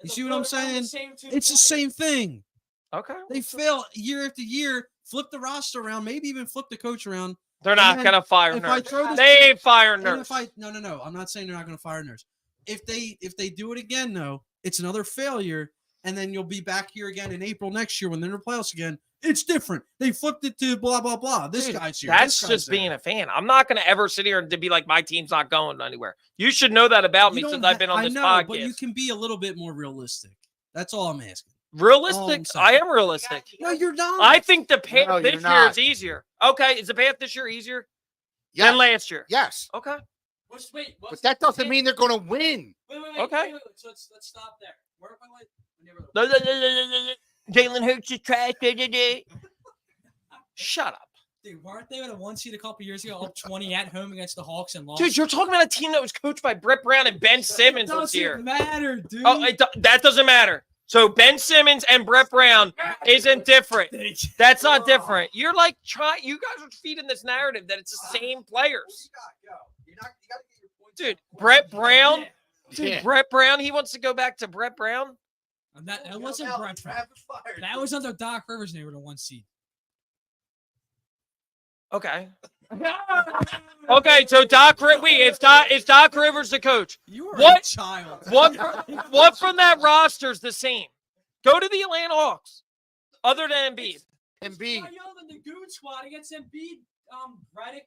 You see what I'm saying? It's the same thing. Okay. They fail year after year, flip the roster around, maybe even flip the coach around. They're And not then going to fire if I Nurse. throw this- They ain't firing And Nurse. no, I'm not saying they're not going to fire Nurse. If they do it again, though, it's another failure, and then you'll be back here again in April next year when they're in the playoffs again. It's different. They flipped it to blah blah blah. This Dude, guy's here. That's this guy's just there. being a fan. I'm not going to ever sit here and to be like, my team's not going anywhere. You should know that about You me don't since I've been on I this know, podcast. but you can be a little bit more realistic. That's all I'm asking. Realistic? saying. I am realistic. No, you're not. I think the path No, this you're year not. is easier. Okay, is the path this year easier Yes. than last year? Yes. Okay. But that doesn't mean they're going to win. Okay. So let's stop there. Jalen Hurts is trash. Shut up. Dude, weren't they with a 1 seed a couple years ago, up 20 at home against the Hawks and lost? Dude, you're talking about a team that was coached by Brett Brown and Ben Simmons this doesn't year. matter, dude. Oh, that doesn't matter. So Ben Simmons and Brett Brown isn't different. That's not different. You're like you guys are feeding this narrative that it's the same players. Dude, Brett Brown. Dude, Yeah. Brett Brown. He wants to go back to Brett Brown. That wasn't Brett Brown. That was under Doc Rivers, and they were the 1 seed. Okay. Okay, so is Doc Rivers the coach? You were What? a child. What from that roster's the same? Go to the Atlanta Hawks. Other than Embiid. Embiid. Trae Young and the Goon Squad against Embiid, Redick,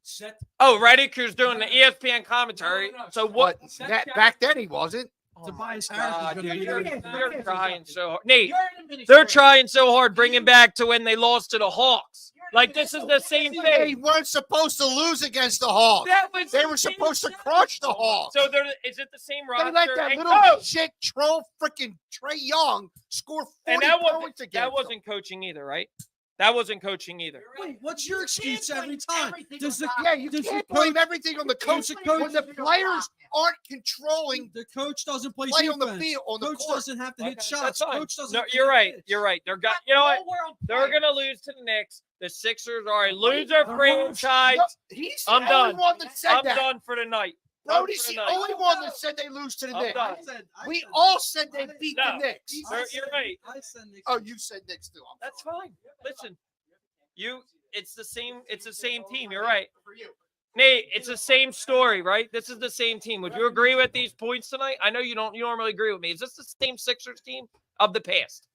Seth. Oh, Reddick, who's doing the ESPN commentary. No. So what? But back then he wasn't. Tobias God, Harris is dude, gonna be they're trying so hard. Nate, They're they're trying so hard bringing back to when they lost to the Hawks. Like, this is the same They thing. weren't supposed to lose against the Hawks. They were supposed to crush the Hawks. So is it the same They roster? let that And little coach! shit troll freaking Trae Young score 40 And that points against them. wasn't coaching either, right? That wasn't coaching either. Wait, what's your excuse every time? Does the Yeah, you does the can't coach- blame everything on the coach when the players aren't controlling The coach doesn't play play on the defense. field on the Coach court. doesn't have to hit Okay, shots. that's fine. Coach doesn't. No, have to you're hit right. this. You're right. You know what? They're gonna lose to the Knicks. The Sixers are a loser franchise. No, he's the I'm only done. one that said I'm that. done for the night. Done Brody's for the the night. only one that said they lose to the I'm Knicks. done. We all said they beat No. the Knicks. You're right. I said Knicks. Oh, you said Knicks too. I'm That's sorry. fine. Listen, it's the same team. You're right. Nate, it's the same story, right? This is the same team. Would you agree with these points tonight? I know you normally agree with me. Is this the same Sixers team of the past?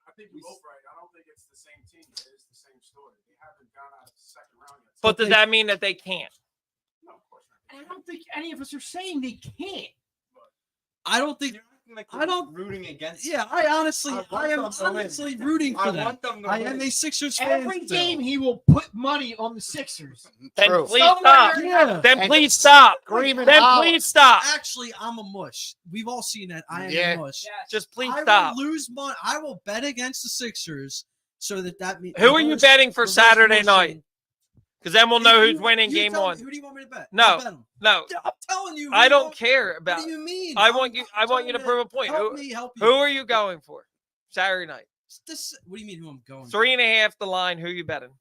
I think you're both right. I don't think it's the same team, but it's the same story. They haven't gone out of the second round yet. But does that mean that they can't? No, of course not. I don't think any of us are saying they can't. I don't think acting like I don't- rooting against. Yeah, I am them to win. honestly rooting for I them. want them to I win. am a Sixers fan. Every still. game he will put money on the Sixers. Then True. please stop. Yeah. Then And please stop. Green and Then Hollow. please stop. Actually, I'm a mush. We've all seen that. I am Yeah. a mush. Just please I stop. will lose money. I will bet against the Sixers so that means. Who are you betting for Saturday night? Because then we'll know who's winning game one. Who do you want me to bet? No. I'll bet 'em. No, Yeah, I'm telling you. who I you don't want- care What about. do you mean? I I'm- want you. I'm I want telling you to prove a point. Help me help you. Who are you going for Saturday night? What do you mean? Who I'm going? 3.5 the line. Who you betting?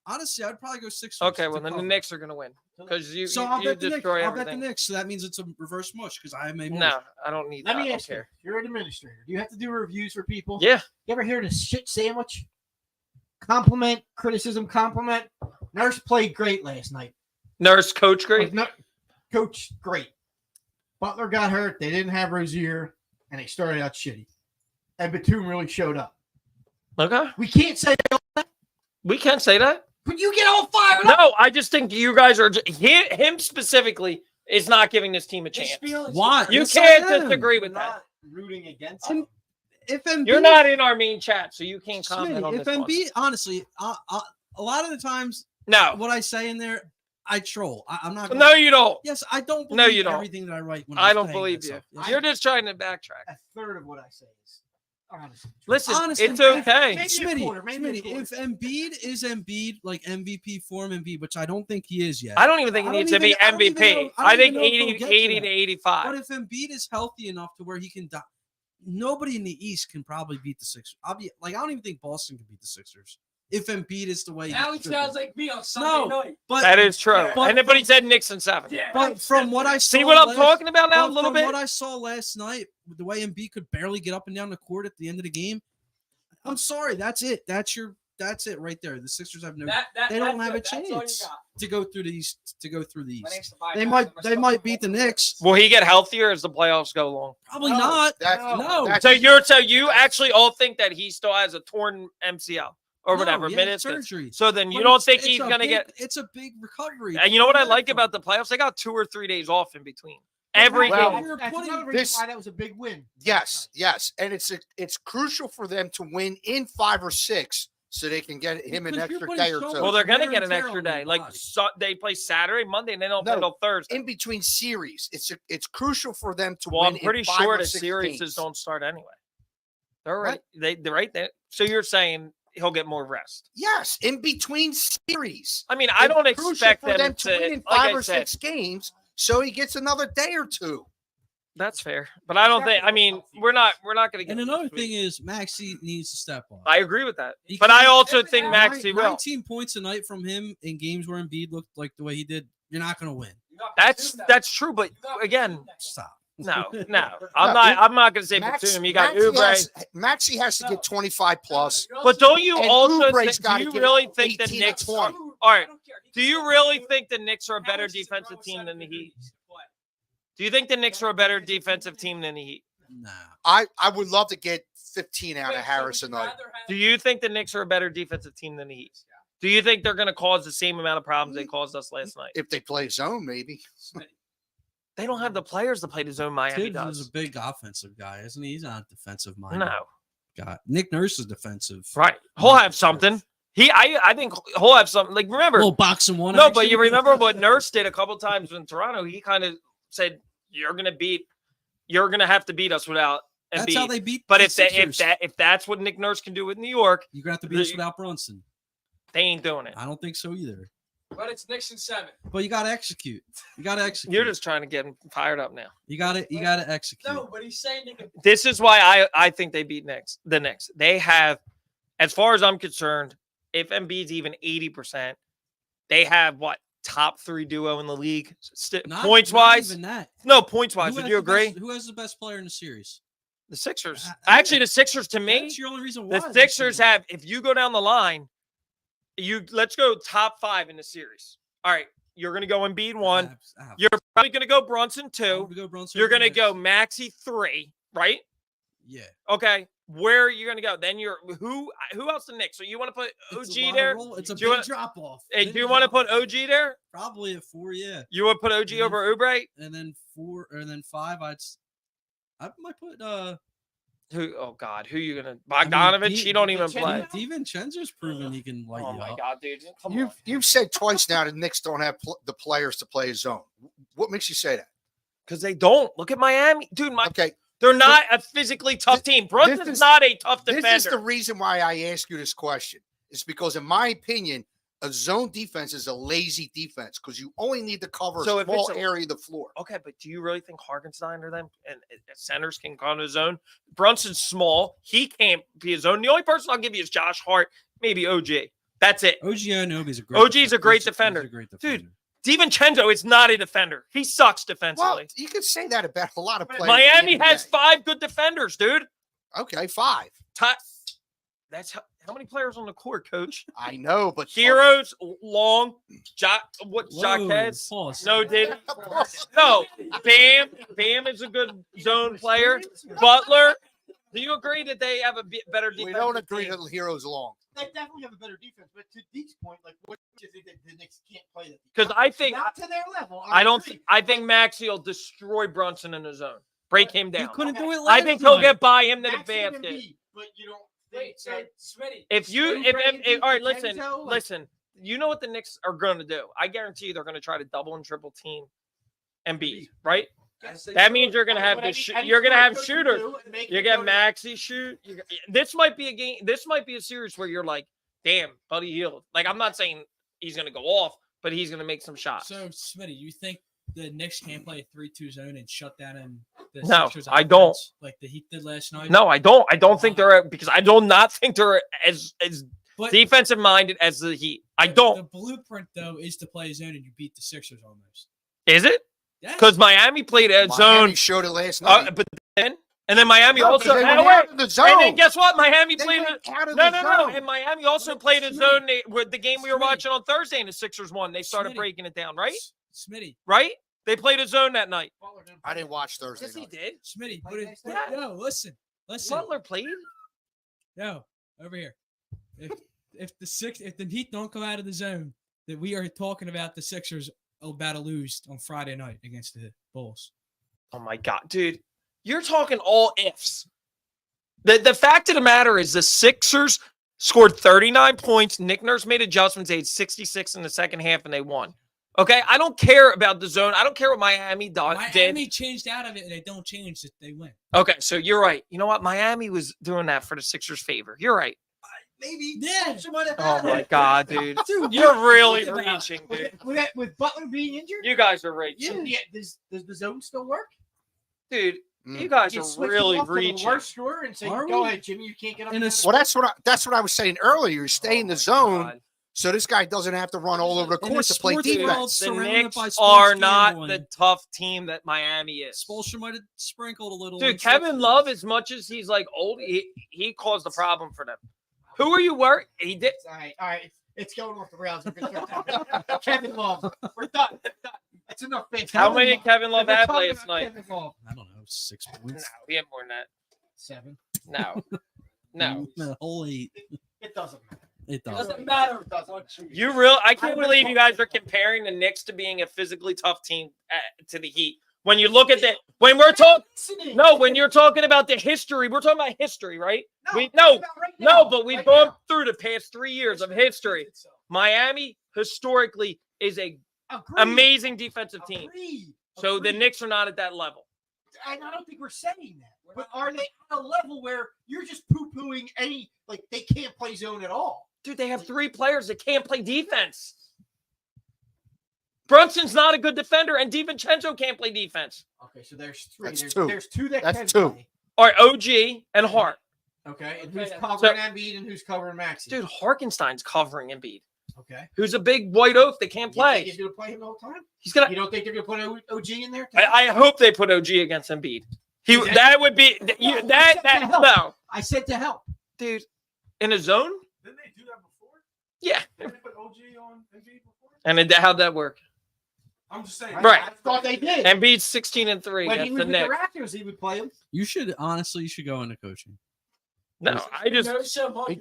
Honestly, I'd probably go Sixers. Okay, to well then the cover. Knicks are gonna win because you So I'll you bet the Knicks. destroy I'll bet the everything. Knicks. So that means it's a reverse mush because I am a mush. No, I don't need Let that. me I ask don't you. care. You're an administrator. Do you have to do reviews for people? Yeah. You ever hear the shit sandwich? Compliment, criticism, compliment. Nurse played great last night. Nurse coach great. Coach, great. Butler got hurt. They didn't have Rozier, and they started out shitty. And Batum really showed up. Okay, We can't say, we can say that. but you get all fired up. No, I just think you guys are him specifically is not giving this team a chance. Why? You Yes, I can't am. disagree We're with that. not rooting against I'm- them. If Embiid, You're not in our main chat, so you can't comment Smitty, on if this one. Embiid, honestly, a lot of the times No, what I say in there, I troll. I'm not. no, you don't. Yes, I don't believe No, you don't. everything that I write. When I I'm don't saying believe that you. stuff. Yes, You're just trying to backtrack. A third of what I say is honestly. Listen, Honestly, it's okay. Maybe a Smitty, quarter, maybe a quarter. if Embiid is Embiid, like MVP form Embiid, which I don't think he is yet. I don't even think he I don't needs to be even- I don't even MVP. know- I I don't think even know if 80, he'll get to 80 to that. 85. But if Embiid is healthy enough to where he can, nobody in the East can probably beat the Sixers. I don't even think Boston can beat the Sixers if Embiid is the way. Now he should sounds be. like me on Sunday night. But That is true. but- And then, but he said Knicks and 7. Yeah. But from what I saw, See what I'm last- talking about now? A but little from bit. what I saw last night, the way Embiid could barely get up and down the court at the end of the game. I'm sorry, that's it. That's it right there. The Sixers have no they don't have a chance to go through these. They might beat the Knicks. Will he get healthier as the playoffs go along? Probably No. not. No. That's So you actually all think that he still has a torn MCL or whatever No, he had meniscus. surgery. So then you But don't it's- think it's he's a gonna big- get? It's a big recovery. And you know what I like From- about the playoffs? They got 2 or 3 days off in between. Every Well, game. That's putting another this- reason why that was a big win. yes, and it's crucial for them to win in 5 or 6 so they can get him an Because you're extra putting day or so two. Well, they're gonna wear get and an tear extra on your day. Like body. they play Saturday, Monday, and they don't play No. till Thursday. in between series. It's crucial for them to Well, win. I'm pretty in 5 sure or the 6 series games. don't start anyway. They're What? right. They're right there. So you're saying he'll get more rest? Yes, in between series. I mean, I It's don't crucial expect for them to win in like 5 I or said, 6 games, so he gets another day or two. that's fair, but I don't think. I mean, we're not going to get. And this another week. thing is Maxey needs to step up. I agree with that, He but I can't- also think Maxey will. 19 points a night from him in games where Embiid looked like the way he did. You're not going to win. That's true, but again, Stop. no, I'm not going to say Batum. You got Oubre, Maxey has to get 25 plus. but don't you And also? Oubre's Do gotta you get really think the 18 to Knicks? 20. All right. Do you really think the Knicks are a better defensive team than the Heat? Do you think the Knicks are a better defensive team than the Heat? Nah. I would love to get 15 out of Harris tonight. Do you think the Knicks are a better defensive team than the Heat? Do you think they're going to cause the same amount of problems they caused us last night? If they play zone, maybe. They don't have the players to play the zone Miami Tibbs does. is a big offensive guy, isn't he? He's not a defensive minded No, guy. Nick Nurse is defensive. right? He'll have something. I think he'll have something. Like remember, Little boxing one. no, action. but you remember what Nurse did a couple times in Toronto. He kind of said, "You're going to have to beat us without Embiid." That's how they beat. But the if that's what Nick Nurse can do with New York, you're gonna have to beat us without Brunson. they ain't doing it. I don't think so either. But it's Knicks and 7. But you got to execute. You got to execute. You're just trying to get him fired up now. You got to execute. No, but he's saying they can. This is why I think they beat the Knicks. They have, as far as I'm concerned, if Embiid's even 80%, they have what top 3 duo in the league Not- points not wise. even that. No, points wise. Who Would has you the agree? best- who has the best player in the series? The Sixers. I- Actually, the Sixers to me, That's your only reason why. the Sixers have. If you go down the line, let's go top 5 in the series. All right, you're going to go Embiid 1. You're probably going to go Brunson 2. You're going to go Maxey 3, right? Yeah. Okay. Where are you going to go? Then you're who else the Knicks? So you want to put It's a OG lot of there? roll- It's a Do you big wanna- drop off. Hey, do you want to put OG there? Probably at 4, yeah. You would put OG over Oubre? And then 4, and then 5. I might put Who? Oh God, who you gonna? Bogdanovich? He don't even play. DiVincenzo's proven he can light Oh you my up. God, dude! Come on. You've said twice now the Knicks don't have the players to play a zone. What makes you say that? Because they don't. Look at Miami, dude. Okay, They're not a physically tough team. Brunson's is- not a tough this defender. is the reason why I ask you this question. It's because, in my opinion, a zone defense is a lazy defense because you only need to cover So a if small it's a- area of the floor. Okay, but do you really think Hartenstein or them and centers can go on his own? Brunson's small. He can't be his own. The only person I'll give you is Josh Hart, maybe OG. That's it. OG Anunoby's a great. OG's a great He's defender. a great Dude, defender. DiVincenzo is not a defender. He sucks Well, defensively. you could say that about a lot of players. Miami in the has NBA. 5 good defenders, dude. Okay, 5. That's how many players on the court, coach? I know, but Heroes, Long, Whoa, Jaquez. pause. No, did no. Bam is a good zone player. Butler. Do you agree that they have a better defense? we don't agree that Hero's long. They definitely have a better defense, but to Deke's point, like, what do you think that the Knicks can't play that? Because I think Not to their level. I don't. agree. I think Maxey will destroy Brunson in the zone, break him You down. couldn't do it. I last think he'll night. get by him to the Maxey and basket. Embiid, but you don't think Wait, so that Smitty. If you, Smitty, if Brady, all right, listen, Kenzo, like- listen. You know what the Knicks are going to do? I guarantee you they're going to try to double and triple team Embiid, right? That means you're going to have you're going to have shooters. You get Maxey shoot. This might be a game. This might be a series where you're like, damn, Buddy Hield. Like, I'm not saying he's going to go off, but he's going to make some shots. So, Smitty, you think the Knicks can't play a 3-2 zone and shut down the No, Sixers I don't. offense like the Heat did last night? No, I don't. I don't think they're because I do not think they're as But defensive minded as the Heat. I The don't. blueprint, though, is to play a zone and you beat the Sixers almost. Is it? Yes. Because Miami played a Miami zone, showed it last night. but then Miami No, also. they And went wait, out of the zone. and then guess what? Miami They played. went out of No, the no, no. zone. And Miami also played a zone with the game we were Smitty. watching on Thursday, and the Sixers won. They started Smitty. breaking it down, right? Smitty, Right? They played a zone that night. I didn't watch Thursday Yes, he night. did. Smitty, Like but I said. no, listen. Butler played. No, over here. If the Heat don't go out of the zone, that we are talking about the Sixers are about to lose on Friday night against the Bulls. Oh my God, dude. You're talking all ifs. The fact of the matter is the Sixers scored 39 points. Nick Nurse made adjustments. They had 66 in the second half, and they won. Okay? I don't care about the zone. I don't care what Miami did. Miami changed out of it, and they don't change it. They win. Okay, so you're right. You know what? Miami was doing that for the Sixers' favor. You're right. Maybe. Yeah. Oh my God, dude. Dude, You're really talking about? reaching, dude. With Butler being injured? You guys are reaching. Yeah. Does the zone still work? Dude, Mm. you guys You are switch really him off to the reaching. worst scorer and say, Are "Go we? ahead, Jimmy. You can't get up." In a and down." Well, that's what I was saying earlier. You stay in the zone, God. so this guy doesn't have to run all over the In a court to play sports Dude, world, defense. the surrounded Knicks by sports are not gambling. the tough team that Miami is. Spolstra might have sprinkled a little. Dude, on Kevin Sixers. Love, as much as he's like old, he caused the problem for them. Who are you worried? He did. All right. It's going off the rails. Kevin Love. We're done. That's enough. How many did Kevin Love We're have talking last about night? Kevin Love. I don't know, 6 No, points. he had more than that. 7. No. No. The whole 8. It doesn't matter. It does. Doesn't matter. I can't believe you guys are comparing the Knicks to being a physically tough team to the Heat. When you look at when you're talking about the history, we're talking about history, right? But we've gone through the past 3 years of history. Miami historically is a amazing defensive team. So the Knicks are not at that level. And I don't think we're saying that. But are they at a level where you're just poo-pooing any, like, they can't play zone at all? Dude, they have 3 players that can't play defense. Brunson's not a good defender, and DiVincenzo can't play defense. Okay, so there's 3. That's There's 2. There's 2 that That's can 2. play. All right, OG and Hart. Okay, and Okay, who's so- covering Embiid and who's covering Maxey? Dude, Harkenstein's covering Embiid. Okay. Who's a big white oaf that can't You think play. he's going to play him the whole time? He's gonna. You don't think they're going to put OG in there? I hope they put OG against Embiid. That would be no, I said to help. dude. In a zone, Didn't they do that before? yeah. Didn't they put OG on Embiid before? And then how'd that work? I'm just saying. Right. I thought they did. Embiid's 16-3 When he against was the with Knicks. the Raptors, he would play him. You should honestly go into coaching. No, I just. He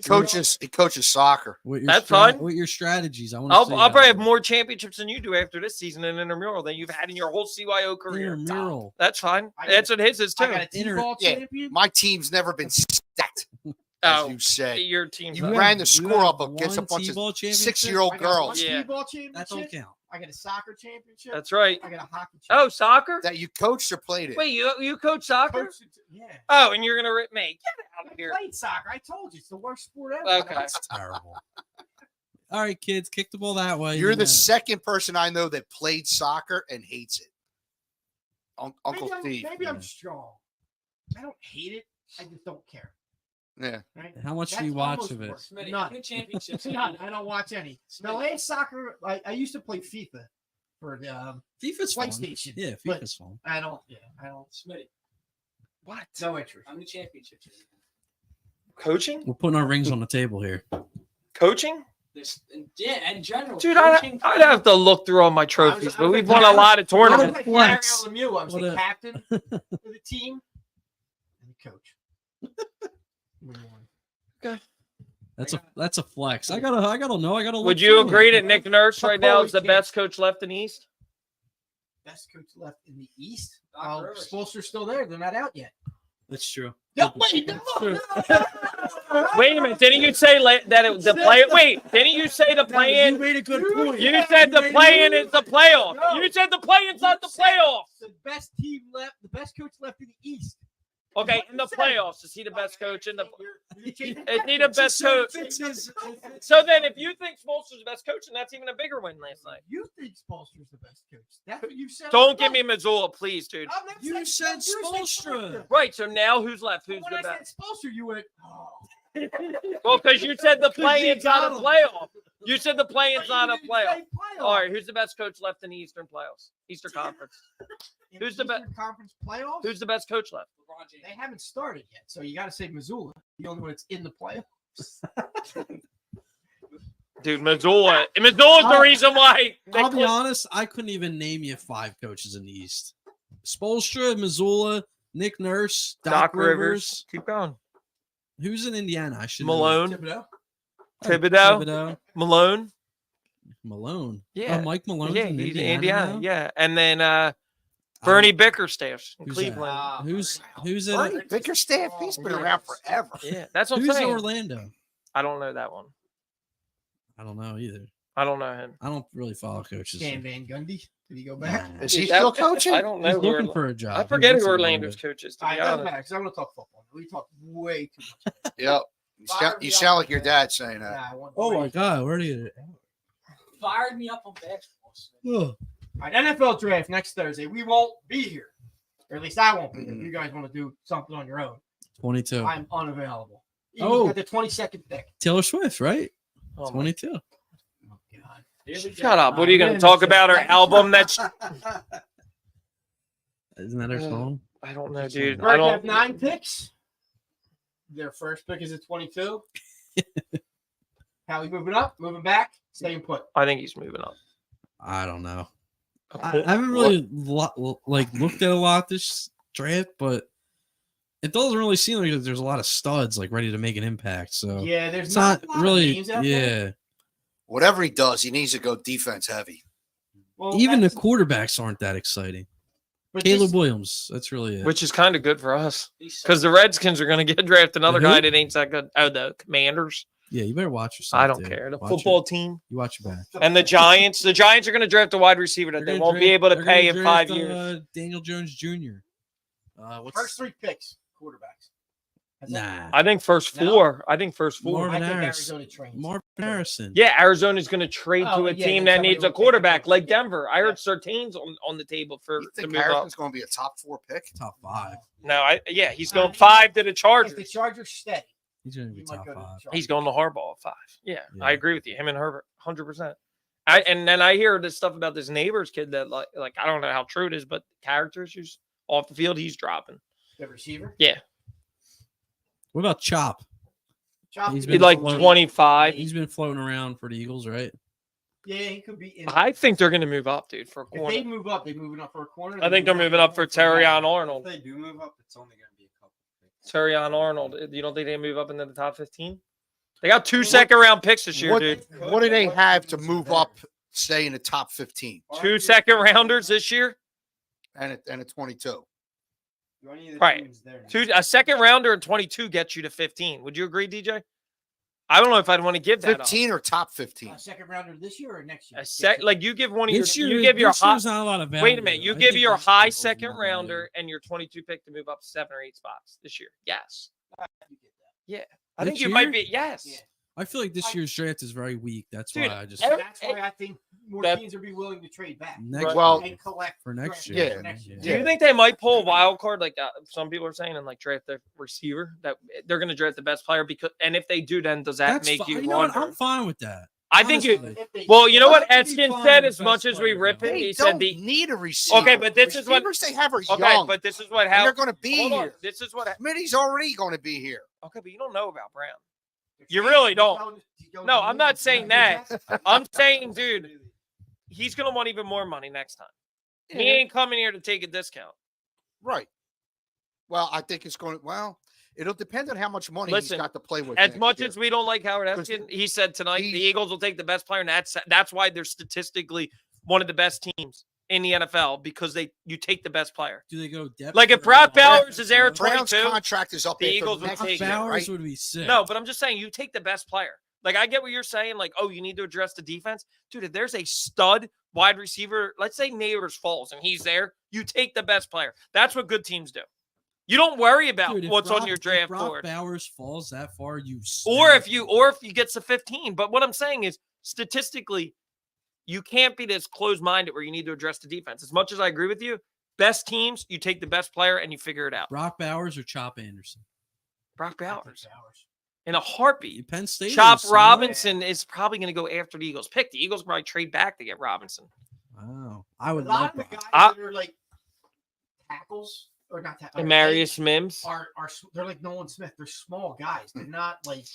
coaches soccer. That's fine. With your strategies, I want I'll to. probably have more championships than you do after this season in intramural than you've had in your whole CYO career. Intramural. That's fine. I got- That's what his is too. I got a T-ball Yeah. champion. My team's never been stacked, as Oh, you say. your team's You not. ran the score up against a bunch of T-ball championship? 6-year-old I got one girls Yeah. T-ball That don't championship. count. I got a soccer championship. That's right. I got a hockey Oh, championship. soccer? that you coached or played it. Wait, you coach soccer? Coached it- yeah. Oh, and you're gonna rip me? Get out I of here. played soccer. I told you it's the worst sport ever. Okay. That's terrible. All right, kids, kick the ball that way. You're You the know. second person I know that played soccer and hates it. Uncle maybe Steve. Maybe I'm strong. I don't hate it. I just don't care. Yeah. Right? How much do That's you watch almost of it? worse. Smitty, None. how many championships? None. I don't watch any. The last soccer, I used to play FIFA for the FIFA's fun. PlayStation. Yeah, but FIFA's fun. I don't. Yeah, I don't. Smitty, What? No interest. how many championships? Coaching? We're putting our rings on the table here. Coaching? This, yeah, in general. Dude, coaching, I'd have to look through all my trophies, but we've won a lot of I was tournaments. like Flex. Mario Lemieux. I was What the a- captain of the team and the coach. That's a flex. I gotta know. I gotta. Look Would you through agree it. that Nick Nurse right now is the Always best coach left in the East? Best coach left in the East. Doc Rivers. Spoelstra's still there. They're not out yet. That's true. No, wait, no, True. no. Wait a minute. Didn't you say that the play? Wait, didn't you say the You play-in? made a good point. You said the play-in is the playoff. No. You said the play-in's not the playoff. The best team left. The best coach left in the East. Okay, in the playoffs, is he the best coach in the? Is he the best coach? So then, if you think Spoelstra's the best coach, then that's even a bigger win last night. You think Spoelstra's the best coach? That's what you said. Don't give me Missoula, please, dude. I'm not You saying- said you Spoelstra. Right. So now, who's left? Who's When the I best? said Spoelstra, you went, oh. Well, because you said the play-in's not a got him. playoff. You said the play-in's But not you a didn't playoff. say playoff. All right, who's the best coach left in the Eastern playoffs? Eastern Conference. In who's the Eastern best- Conference playoffs? Who's the best coach left? LeBron James. They haven't started yet, so you got to say Missoula, the only one that's in the playoffs. Dude, Missoula. Missoula's the reason why. I'll be honest. I couldn't even name you 5 coaches in the East. Spoelstra, Missoula, Nick Nurse, Doc Rivers. Keep going. Who's in Indiana? I should Malone. Thibodeau? Thibodeau. Malone. Malone. Yeah. Oh, Mike Malone. Yeah, in he's in Indiana. Indiana. now? Yeah. And then Bernie Bickerstaff in Who's Cleveland. that? Who's in? Bernie Bickerstaff, he's been around forever. Yeah, that's what I'm Who's in saying. Orlando? I don't know that one. I don't know either. I don't know him. I don't really follow coaches. Stan Van Gundy. Did he go back? Nah. Is he Dude, that- still coaching? I don't know. He's who looking Orla- for a job. I He forget wants who to Orlando's go coach is, to All be right, doesn't honest. matter because I want to talk football. We talk way too much. Yep. You sound like your dad saying that. Nah, I want Oh my way- God! Where do you? Fired me up on basketball. Smitty. Oh. All right, NFL draft next Thursday. We won't be here, or at least I won't be here. If you guys want to do something on your own, 22. I'm unavailable. Oh. Got the 22nd pick. Taylor Swift, right? Oh my 22. Oh God. Shut up. What are you going to talk about? Her album that's. Isn't that her song? I don't know, dude. I Birds have don't. 9 picks. Their first pick is at 22. How we moving up, moving back, staying put. I think he's moving up. I don't know. I haven't really looked at a lot this draft, but it doesn't really seem like there's a lot of studs like ready to make an impact. So Yeah, there's it's not a lot of really. names out there. Yeah, Whatever he does, he needs to go defense heavy. Well, even the that's- quarterbacks aren't that exciting. but Caleb this- Williams, that's really it. Which is kind of good for us He's because the Redskins are going to get draft another Who? guy that ain't that good. Oh, the Commanders. Yeah, you better watch yourself. I don't dude. care. The Watch football it. team You watch your back. and the Giants. The Giants are going to draft a wide receiver that They're they gonna won't be draft- able to they're pay gonna in 5 draft, years. Daniel Jones Jr. What's first 3 picks, quarterbacks. That's it. Nah, I think first No. 4. I think first 4. Marvin I think Harris. Arizona trains. Marvin Harrison. Yeah, Arizona's going to trade Oh, to a yeah, team then that somebody needs a will take quarterback it. like Denver. I heard Surtain's on the table for You to think move up. Harrison's going to be a top 4 pick? Top 5. No, he's going 5 to the If the Chargers. Chargers stay, He's gonna be he might top go to the 5. Chargers. He's going to Harbaugh at 5. Yeah, Yeah. I agree with you. Him and Herbert, 100%. And then I hear this stuff about this neighbor's kid that like I don't know how true it is, but character issues off the field, he's dropping. The receiver. What about Chop? Chop He's could He's been be- like 25. He's been floating around for the Eagles, right? Yeah, he could be in. I think they're going to move up, dude, for a If they corner. move up, they're moving up for a corner. I think they're moving up for Terrion If Arnold. they do move up, it's only going to be a couple picks. Terrion Arnold. You don't think they move up into the top 15? They got 2 second-round picks this year, dude. What do they have to move up, say, in the top 15 2 second-rounders this year? and a 22? Right. A second-rounder and 22 gets you to 15. Would you agree, DJ? I don't know if I'd want to give that 15 or top 15? Second rounder this year or next year? Like you give one of This your year, you give your this high, year's not a lot of value. wait a minute, you I give think your this high year's second not value. rounder and your 22 pick to move up 7 or 8 spots this year. Yes. Yeah. I think This you might year? be yes. Yeah. I feel like this year's draft is very weak. That's Dude, why I just That's why I think more That- teams would be willing to trade back. next Well, and collect for next draft year. picks Yeah. next year. Do you think they might pull a wild card like some people are saying and like draft the receiver that they're going to draft the best player because and if they do then does that That's make fi- you know what? wonder? I'm fine with that. I think you honestly. well, you know what I'd be Eskin fine said with as best much as we player, rip though. it, They he don't said the need a receiver. Okay, but this is what Receivers they have are okay, young. but this is what and they're happened. going to be Hold on. here. This is what Smitty's already going to be here. okay, but you don't know about Brown. You really don't. No, I'm not saying that. I'm saying, dude, he's gonna want even more money next time. He ain't coming here to take a discount. Right. Well, I think it's going. Well, it'll depend on how much money Listen, he's got to play with. As next much year. as we don't like Howard 'Cause Eskin, he said tonight the he's- Eagles will take the best player, and that's why they're statistically one of the best teams in the NFL because you take the best player. Do they go depth? Like if or Brock depth? Bowers is there at Brown's 22, contract is up. the after Eagles would next take year, it, Bowers right? would be sick. no, but I'm just saying you take the best player. Like I get what you're saying, like, oh, you need to address the defense. Dude, if there's a stud wide receiver, let's say Neighbors falls and he's there, you take the best player. That's what good teams do. You don't worry about Dude, if what's on Brock- your if draft Brock board. Bowers falls that far, you Or smack if you him. gets to 15. But what I'm saying is statistically, you can't be this closed-minded where you need to address the defense. As much as I agree with you, best teams, you take the best player and you figure it out. Brock Bowers or Chop Anderson. Brock Bowers. In a heartbeat. Penn State. Chop is smart. Robinson is probably going to go after the Eagles pick. The Eagles probably trade back to get Robinson. Wow, I A would lot love of the Brock. guys that are like tackles or not tackles. And Marius Mims. They're like Nolan Smith. They're small guys. They're not like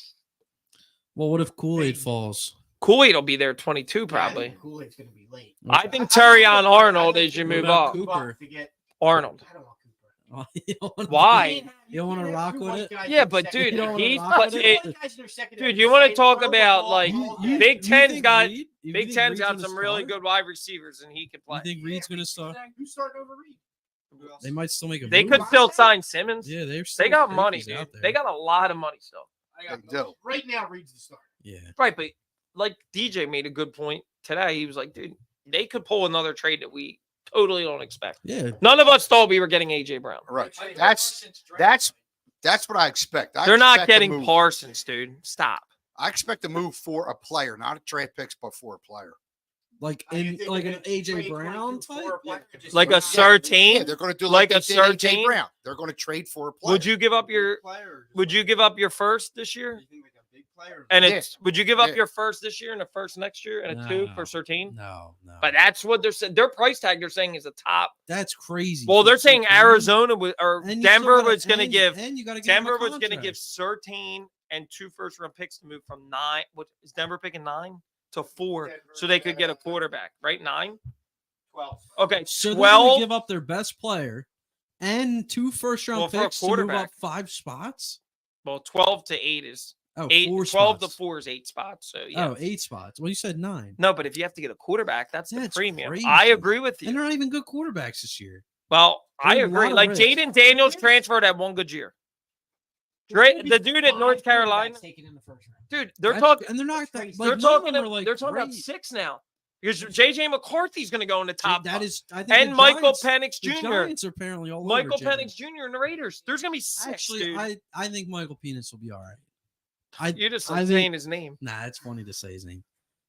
Well, what if Kool-Aid falls? Kool-Aid will be there at 22 probably. Kool-Aid's gonna be late. I think Terrion Arnold is you What move about up. Cooper? To get, Arnold. I don't want Cooper. You don't wanna- Why? You wanna rock with it? Yeah, but dude, You don't wanna he's rock with dude, you want to talk about like Big Ten's think got Reed- you Big think Ten's Reed's got gonna some really start? good wide receivers and he can play. You think Reed's gonna start? Who's starting over Reed? They might still make a They move. could still sign Simmons. Yeah, They got money, dude. They got a lot of money still. They do. Right now, Reed's the starter. Yeah. Right, but like DJ made a good point today. He was like, dude, they could pull another trade that we totally don't expect. Yeah. None of us thought we were getting AJ Brown. Right. That's what I expect. They're not expect to getting move- Parsons, dude. Stop. I expect to move for a player, not a draft picks, but for a player. Like You in think like they're an gonna AJ trade Brown 22 type. for a player or just Like a for a guy? Sertain? Yeah, they're going to do Like like, a they did AJ Sertain? Brown. They're going to trade for a player. Would you give up your first this year? And it's would you give up Yeah. your first this year and a first next year and a two for Sertain? No. But that's what they're saying. Their price tag they're saying is a top. That's crazy. Well, they're saying Sertain. Arizona or And you Denver still gotta- was going to and- give and you gotta give him a Denver was going to contract. give Sertain and 2 first-round picks to move from 9. What is Denver picking 9 to 4 so they could get a quarterback, right? 9. 12. Okay, So they're 12. gonna give up their best player and 2 first-round Well, for a picks to move quarterback. up 5 spots. Well, 12 to 8 is Oh, 8. 4 12 spots. to 4 is 8 spots. So yeah. Oh, 8 spots. Well, you said 9. No, but if you have to get a quarterback, that's the That's premium. crazy. I agree with And you. they're not even good quarterbacks this year. Well, I There's a agree. lot of Like risk. Jaden Daniels transferred at 1 good year. The dude at North Carolina, Taken in the first round. dude, they're That's- talking. and they're not. that's That, crazy. like, They're none of talking. them are, like, They're talking about great. 6 now. Because JJ McCarthy's going to go in the top. That is. I think and the Michael Giants- Penix The Jr. Giants are apparently all Michael over Jimmy. Penix Jr. and the Raiders. There's going to be 6. Actually, dude. I think Michael Penix will be all right. You're just I saying think, his name, Nah, it's funny to say his name,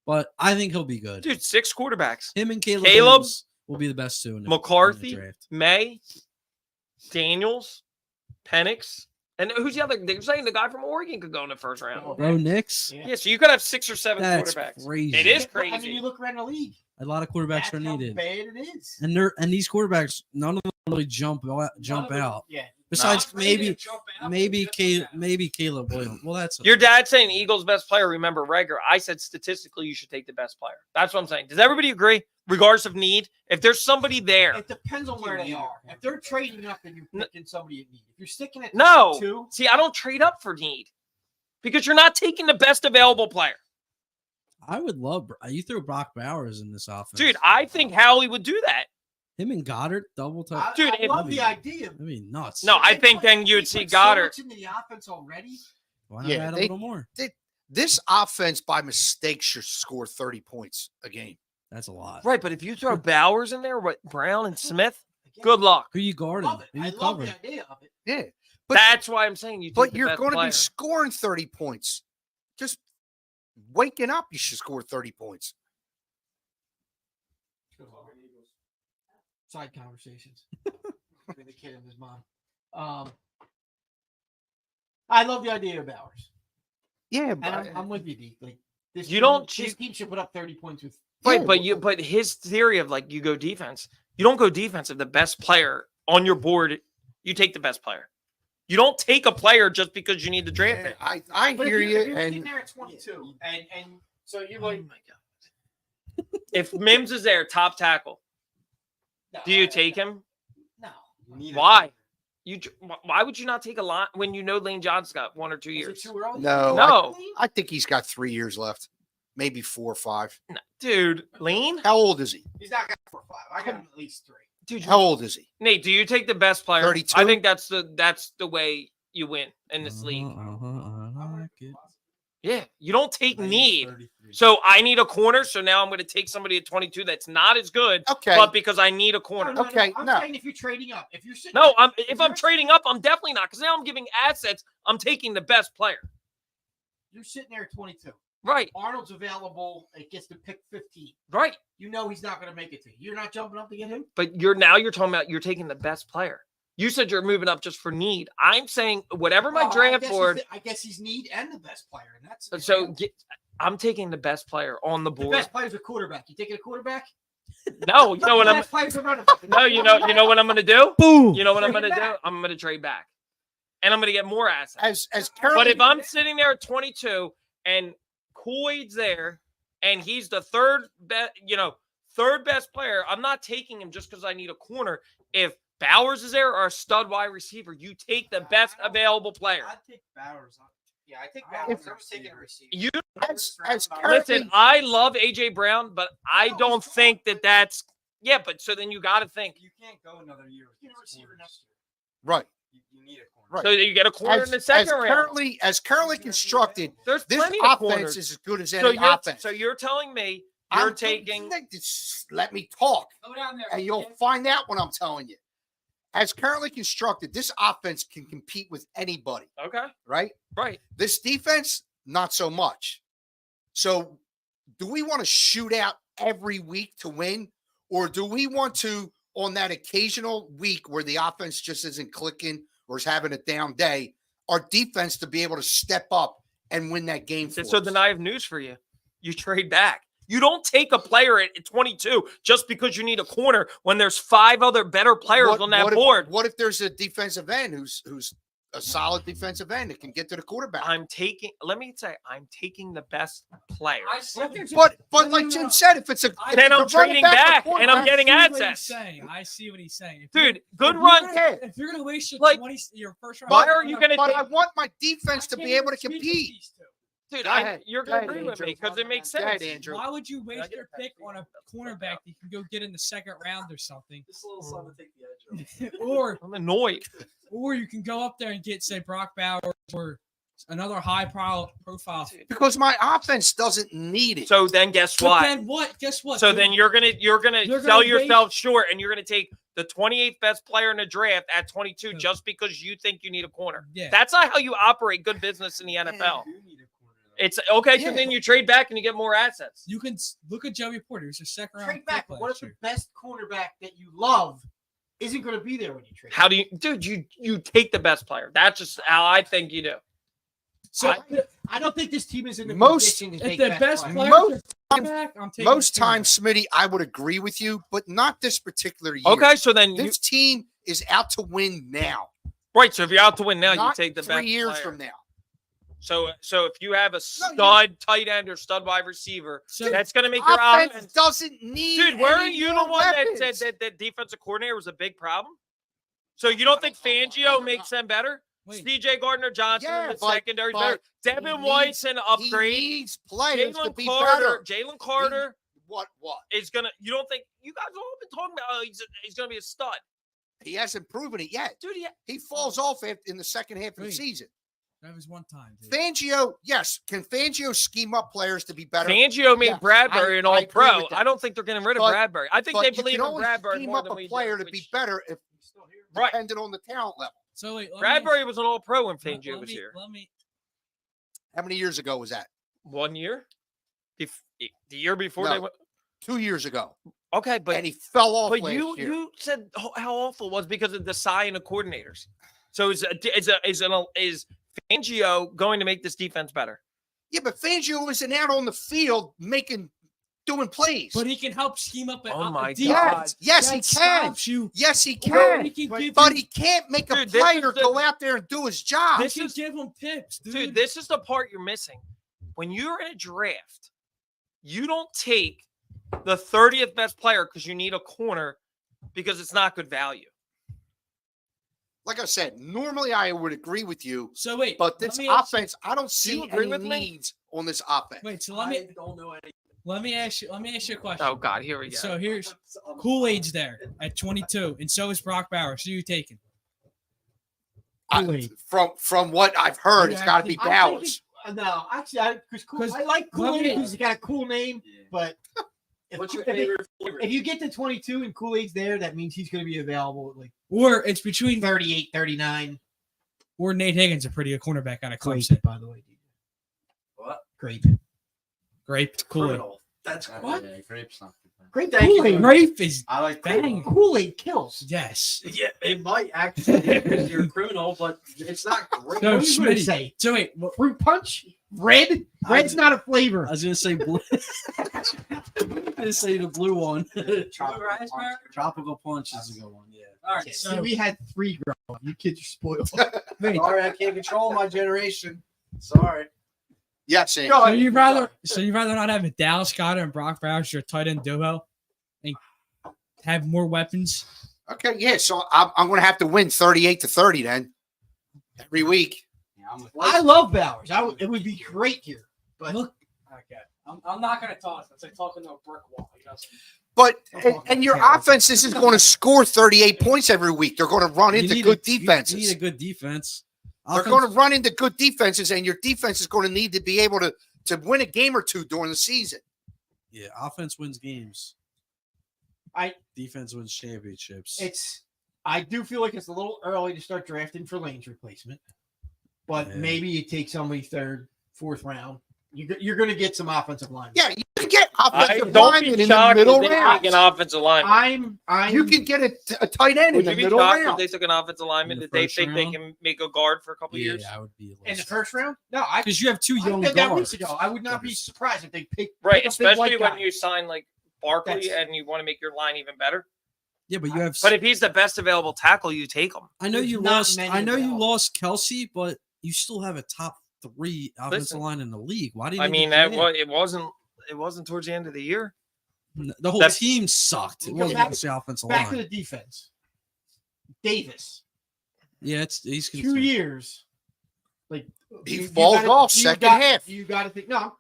but I think he'll be good. dude. 6 quarterbacks: Him and Caleb Caleb's- will be the best two in the McCarthy, in the draft. May, Daniels, Penix, and who's the other? They're saying the guy from Oregon could go in the first round. Bro, Knicks. Yeah, so you could have 6 or 7 That's quarterbacks. crazy. It is I mean, crazy. you look around the league. A lot of quarterbacks That's are how needed, bad it is. and these quarterbacks, none of them really jump out. Yeah. Besides, Not really maybe Caleb Williams. Well, that's Your dad's saying Eagles' best player. Remember, Rager. I said statistically you should take the best player. That's what I'm saying. Does everybody agree? Regardless of need, if there's somebody there, It depends on where they are. If they're trading up, then you're picking somebody at need. If you're sticking at no. 2, See, I don't trade up for need because you're not taking the best available player. I would love you throw Brock Bowers in this offense, Dude, I think Howie would do that. Him and Goddard double time. Dude, I love the idea. I mean, nuts. No, I think then you'd see Goddard. So much into the offense already. Why not Yeah, add a little more? This offense by mistake should score 30 points a game. That's a lot. Right, but if you throw Bowers in there, what Brown and Smith, good luck. Who you guarding? Love it. Who I you love covering? the idea of it. Yeah. But, That's why I'm saying you take but the you're best going to player. be scoring 30 points. Just waking up, you should score 30 points. Side conversations with the kid and his mom. I love the idea of Bowers. Yeah, And but I'm with you, D. Like this You team, don't this choose- team should put up 30 points with Right, but his theory of like you go defense, you don't go defensive. The best player on your board, you take the best player. You don't take a player just because you need to draft yeah, it. I But hear if you. you're sitting And there at 22, and so you're like, Oh my god! If Mims is there, top tackle, no, do you take him? No. Why? Why would you not take a lot when you know Lane Johnson's got 1 or 2 Is it years? too early? No, No. I think he's got 3 years left, maybe 4 or 5. No, dude, Lane? How old is he? He's not got 4 or 5. I got him at least 3. Dude, How old is he? Nate, do you take the best player? 32? I think that's the way you win in this league. I like it. Yeah, you don't take need. So I need a corner. So now I'm going to take somebody at 22 that's not as good, Okay. but because I need a corner. Okay, I'm no. saying if you're trading up, if you're sitting, No, if if I'm you're- trading up, I'm definitely not because now I'm giving assets. I'm taking the best player. you're sitting there at 22. Right, Arnold's available. It gets to pick 15. right. You know he's not going to make it to you. You're not jumping up to get him. But you're talking about you're taking the best player. You said you're moving up just for need. I'm saying whatever my Well, draft board. I guess he's need and the best player, and that's So I'm taking the best player on the the board. best player's a quarterback. You taking a quarterback? No, you know what The I'm. best player's a running back. No, you know what I'm going to do. Boom. You know what I'm Trade going to do? back. I'm going to trade back, and I'm going to get more assets. As But currently, if I'm sitting there at 22 and Coyd's there and he's the third best player, I'm not taking him just because I need a corner. If Bowers is there or a stud wide receiver, you take the best available player. I'd take Bowers. Yeah, I think Bowers. Bowers. I was taking a receiver. You as currently, listen, I love AJ Brown, but I don't think that's but so then you got to think. You can't go another year. Get a receiver next year. right. You need a corner. Right. So you get a corner in the second round. As currently constructed, There's this plenty of offense corners. is as good as So any offense. you're telling me you're I'm taking just let me talk, Go down there. and you'll find out what I'm telling you. As currently constructed, this offense can compete with anybody, okay, right? right. This defense, not so much. So, do we want to shoot out every week to win, or do we want to, on that occasional week where the offense just isn't clicking or is having a down day, our defense to be able to step up and win that game for So us? then I have news for you. You trade back. You don't take a player at 22 just because you need a corner when there's 5 other better players on that board. What if there's a defensive end who's a solid defensive end that can get to the quarterback? I'm taking the best player. But like Jim said, if it's a Then I'm if the running trading back or back and I'm quarterback- getting I see what he's assets. saying. I see what he's saying. If Dude, you're- good if run. you're gonna- If you're gonna waste your Like, your first round, why are you gonna But take- I want my defense to be able to compete. Dude, Go ahead. you're Go going ahead, to agree with Andrew. me because it makes Go ahead, sense. Andrew. Why would you waste your pick on a cornerback that you can go get in the second round or something? This little son to take the edge off. or I'm annoyed. you can go up there and get, say, Brock Bowers or another high profile. Because my offense doesn't need it. So then guess But what? then what? Guess what? So dude? then you're gonna You're sell gonna yourself short, and you're gonna take the 28th best player in the draft at 22 just because you think you need a corner. Yeah. That's not how you operate good business in the NFL. You need a corner, though. It's okay. Yeah. So then you trade back and you get more assets. You can look at Joey Porter. He's a second round Trade back. pick What if last the year. best cornerback that you love isn't going to be there when you trade? How do you, dude? You take the best player. That's just how I think you do. So I- I don't think this team is in the Most- position to If take the that best player. player Most is times- back, I'm taking Most the times, cornerback. Smitty, I would agree with you, but not this particular year. Okay, so then you, This team is out to win now. Right. So if you're out to win now, you Not take the 3 best years player. from now. So if you have a No, stud tight end or stud wide receiver, So- that's going to make your Offense offense. doesn't need. Dude, weren't any you the more one that weapons. said that defensive coordinator was a big problem? So you don't think Fangio makes them better? Wait. C.J. Gardner-Johnson Yeah, in the but- secondary but better. he Devin needs- White's an He upgrade. needs players to be Carter, better. Jalen Carter What? is gonna. You don't think you guys have all been talking about? Oh, he's gonna be a stud, He hasn't proven it yet. dude. He falls off in the second half of the Wait. season. That was one time. Dude. Fangio, yes. Can Fangio scheme up players to be better? Fangio made Yes, Bradbury an I agree all-pro. with that. I don't think they're getting rid of But- Bradbury. I think But they you believe can in only Bradbury scheme more up than a we player do. to be better if Right. dependent on the talent level. So wait, let me- Bradbury was an all-pro when let Fangio was me- here. Let me. How many years ago was that? 1 year. The year before No. they went. 2 years ago. Okay, but And he fell off But last you year. you said how awful it was because of the sign of coordinators. So is Fangio going to make this defense better? Yeah, but Fangio isn't out on the field doing plays. But he can help scheme up. Oh my yes, yes, he that can. stops you. Yes, he Or can. he can give But you- he can't make a Dude, this player is the- go out there and do his job. He This can is- give him tips, dude. Dude, this is the part you're missing. When you're in a draft, you don't take the 30th best player because you need a corner because it's not good value. Like I said, normally I would agree with you, So wait, but let this me ask you- offense, I don't see agree any with me? needs on this offense. Wait, so let me don't know any. let me ask you a question. Oh God, here we go. So here's Kool-Aid's there at 22, and so is Brock Bowers. Who you taking? Kool-Aid. From what I've heard, it's got to be I think Bowers. No, actually, because I like let Kool-Aid me- because he got a cool name. But if, What's your if it- favorite flavor? if you get to 22 and Kool-Aid's there, that means he's going to be available at like Or it's between 38, 39. or Nate Higgins, a pretty good cornerback out of Grape, Clemson. by the way. What? Grape. Grape Kool-Aid. Criminal. That's What? Yeah, grape's not good. Grape Thank you. Kool-Aid. Grape is I like bang. Kool-Aid kills. Yes. Yeah, it might actually because you're a criminal, but it's not great. No, What are you going to Smitty. say? So wait, Fruit punch? Red? Red's not a flavor. I was gonna say blue. I was gonna say the blue one. Tropical punch is a good one. Yeah. all right. See, So we had 3 growing up. You kids are spoiled. wait, Sorry, I can't control my generation. Sorry. Yes, Andy. so you'd rather not have a Dallas Goedert and Brock Bowers, your tight end duo, and have more weapons? Okay, yeah. So I'm going to have to win 38-30 then every week. Yeah, I'm with I love Bowers. It would be great here. But Look, Okay. I'm not going to talk. It's like talking to a brick wall. You know? But and your offense isn't going to score 38 points every week. They're going to run You into need good You defenses. need a good defense. They're going to run into good defenses, and your defense is going to need to be able to win a game or two during the season. Yeah, offense wins games. Defense wins championships. I do feel like it's a little early to start drafting for Lane's replacement. But Yeah. maybe you take somebody 3rd, 4th round. You're going to get some offensive line. Yeah, you can get I offensive don't linemen be in the shocked middle if they round. take an offensive lineman. You can get a tight end in Would the you be middle shocked if round. they took an offensive lineman? In the Did they first think they round? can make a guard for a couple yeah, years? I would be In the first round? No, because you have two I young said that guards. weeks ago. I would not be surprised if they pick Right, pick a big especially white when guy. you sign like Barkley That's- and you want to make your line even better. Yeah, but you have. But if he's the best available tackle, you take him. I know there's you not lost. many I know you available. lost Kelsey, but you still have a top 3 offensive Listen, line in the league. Why do you? I need mean, to that trade? it wasn't towards the end of the year. The whole that's- team sucked. It Go wasn't back- just the offensive Back to line. the defense. Davis, Yeah, he's 2 concerned. years. Like He you falls gotta- off you second got- half. You got to think. No,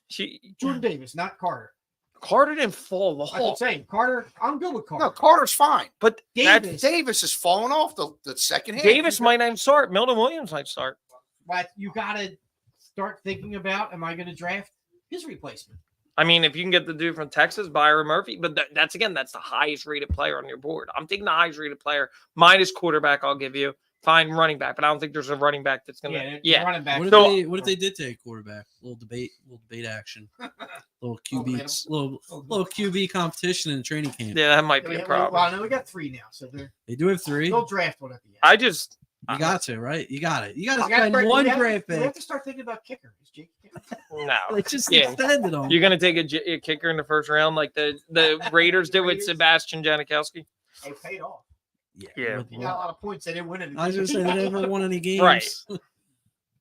She, Jordan Davis, not Carter. Carter didn't fall That's what I'm off, saying. Carter, I'm good with Carter. No, Carter's fine. but Davis, Davis is falling off the second half. Davis might not even start. Milton Williams might start. but you got to start thinking about: am I going to draft his replacement? I mean, if you can get the dude from Texas, Byron Murphy, but that's the highest rated player on your board. I'm taking the highest rated player minus quarterback. I'll give you fine running back, but I don't think there's a running back that's gonna. Running back. What if they did take a quarterback? Little debate action. Little QB competition in training camp. Yeah, that might be a problem. Well, no, we got 3 now, so They do have 3. they'll draft one at the end. I just You got to, right? You got it. You got to We gotta spend start- one we have- draft We have pick. to start thinking about kicker. Is Jake a kicker? no. They just Yeah. extended them. You're gonna take a kicker in the first round, like the Raiders did with Raiders? Sebastian Janikowski. They paid off. Yeah. They got a lot of points. They didn't win it. I was gonna say they never won any games. Right.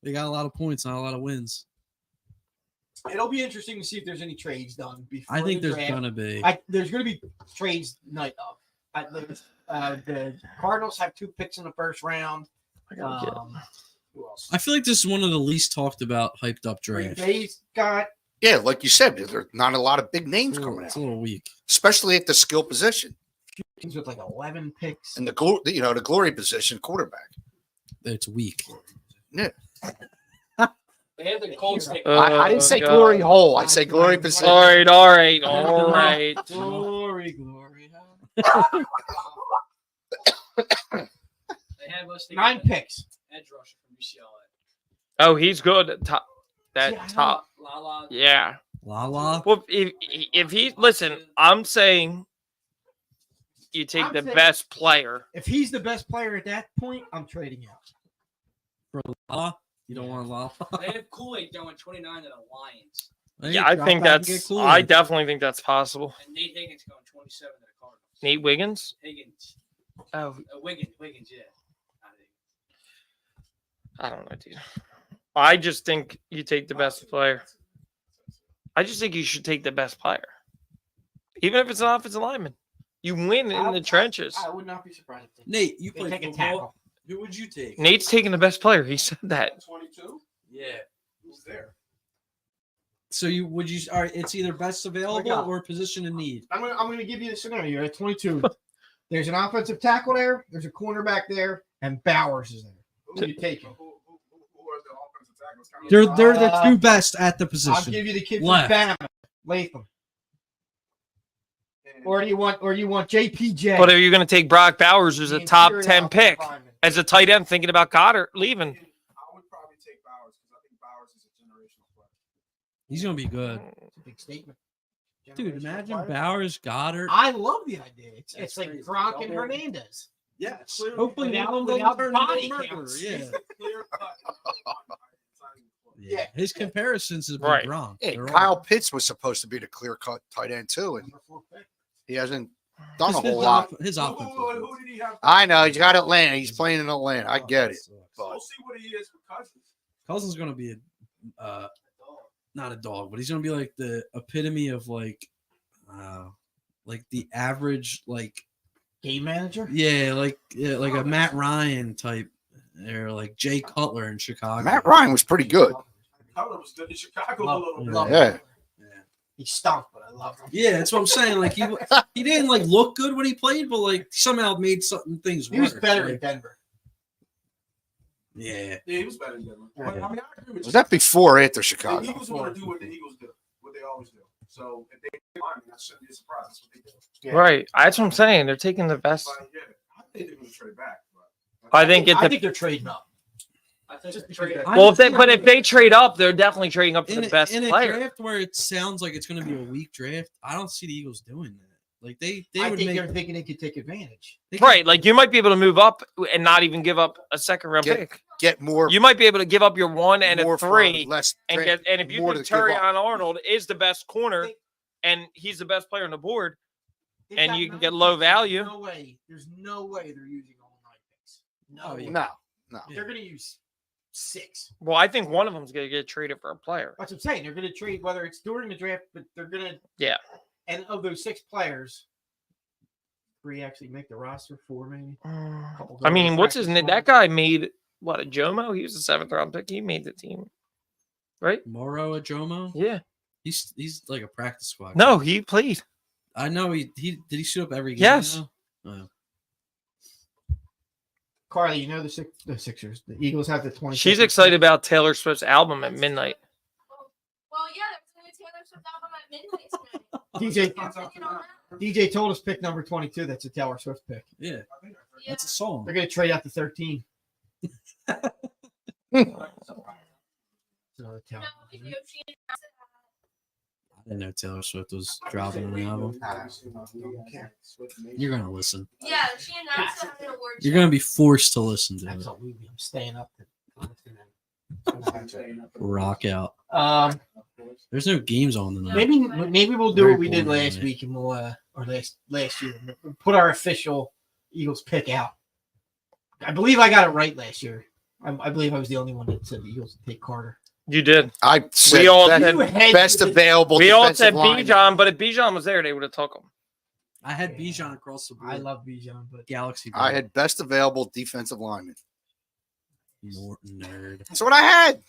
They got a lot of points, not a lot of wins. It'll be interesting to see if there's any trades done before. I think the there's draft. gonna be. There's gonna be trades night of. The Cardinals have 2 picks in the first round. Who else? I feel like this is one of the least talked about, hyped up Green drafts. Bay's got Yeah, like you said, there's not a lot of big names coming It's out, a little weak. especially at the skill position teams with like 11 picks. and the glory position quarterback. It's weak. They had the Colts take. I didn't say God. glory hole. I say glory position. All right. Glory. They had us take 9 picks. edge rusher from UCLA. Oh, he's good. Top. Yeah, I That know. top. Lala. Yeah. Lala. Well, if he listen, I'm saying you take I'm the saying- best player. If he's the best player at that point, I'm trading out. For Lala? You don't want Lala? They have Kool-Aid going 29 to the Lions. Yeah, I think that's. I definitely think that's possible. And Nate Higgins going 27 to the Cardinals. Nate Wiggins. Higgins. Oh, Wiggins, yeah. I don't know, dude. I just think you take the best player. I just think you should take the best player, even if it's an offensive lineman. You win in the trenches. I would not be surprised. If Nate, you they play take a football. tackle. Who would you take? Nate's taking the best player. He said that. 22? Yeah. Who's there? So you would you? All right, it's either best available got? or position in need. I'm gonna give you the scenario. You're at 22. There's an offensive tackle there. There's a cornerback there, and Bowers is there. Who are you taking? Who are the offensive tackles? They're the 2 best at the I'll position. give you the kid from Left. Bama, Latham. Or do you want JPJ? But are you going to take Brock Bowers as a The top interior 10 offensive pick lineman. as a tight end, thinking about Goddard leaving? I would probably take Bowers because I think Bowers is a generational player. He's gonna be good, It's a big statement. dude. Generational Imagine player. Bowers, Goddard. I love the idea. It's That's like crazy. Gronk and Hernandez. Yeah, hopefully Without- one of them without turn body into a murderer. counts. Yeah. Clear cut. It's not even close. Yeah, his comparisons have been Right. wrong. Hey, They're all- Kyle Pitts was supposed to be the clear cut tight end too, and Number 4 pick. he hasn't done a his whole lot. His offense. Who did he have? I know he's got Atlanta. He's playing in Atlanta. I get it. We'll But see what he is with Cousins. Cousins gonna be not a dog, but he's gonna be like the epitome of like the average Game manager. like a Matt Ryan type, or like Jay Cutler in Chicago. Matt Ryan was pretty good. Cutler was good in Chicago Love- a little bit. love Yeah. him. He stunk, but I love him. Yeah, that's what I'm saying. Like he didn't like look good when he played, but like somehow made something things He was work. better in Like, Denver. yeah. Yeah, he was better than Denver. But, I mean, I agree with Was you. that before or after The Chicago? Eagles want to do what the Eagles do, what they always do. So if they line, that shouldn't be a surprise. That's what they do. Yeah. Right. That's what I'm saying. They're taking the best. But yeah, I think they're going to trade back. But I think I think they're trading up. I think Just they're trading. because- Well, if they trade up, they're definitely trading up for In the best a player. draft where it sounds like it's going to be a weak draft, I don't see the Eagles doing that. Like they I would think make they're thinking they could take advantage. they could- Right. Like you might be able to move up and not even give up a second round Get pick. Get more. You might be able to give up your 1 and more a for 3 less. and if you more think to give up. Terrion Arnold is the best corner and he's the best player on the board, They've and got you can 9 get low picks. value. No way. There's no way they're using all 9 picks. No, Oh, way. yeah. No. They're going to use 6. well, I think one of them's going to get traded for a player. That's what I'm saying. They're going to trade whether it's during the draft, but they're going to. Yeah. And of those 6 players, 3 actually make the roster. 4 maybe. Couple I mean, go what's his practice name? That squad. guy made what, a Jomo? He was a 7th round pick. He made the team, right? Moro Ajomo. Yeah. He's like a practice squad. No, he played. I know he did. He shoot up every game. Yes. now? Carly, you know the Sixers. The Eagles have the 20. She's excited about Taylor Swift's album at midnight. Well, yeah, there's a new Taylor Swift album at midnight tonight. DJ told us pick number 22. That's a Taylor Swift pick. Yeah, I think I heard Yeah. that's a song. They're going to trade out to 13. Another No, Taylor. if you- she announced it. I didn't know Taylor Swift was dropping an album. that. You're gonna listen. Yeah, she announced it at an award You're show. gonna be forced to listen to it. Absolutely. I'm staying up. Rock out. There's no games on tonight. Maybe we'll do Very what we did boring, last man. week and we'll or last year. We'll put our official Eagles pick out. I believe I got it right last year. I believe I was the only one that said the Eagles would take Carter. You did. I said We all best, said- You had best to- available. We all defensive said lineman. Bijan, but if Bijan was there, they would have took him. I had Bijan across the board. I love Bijan, but Galaxy. I had best available defensive lineman. Nerd. That's what I had.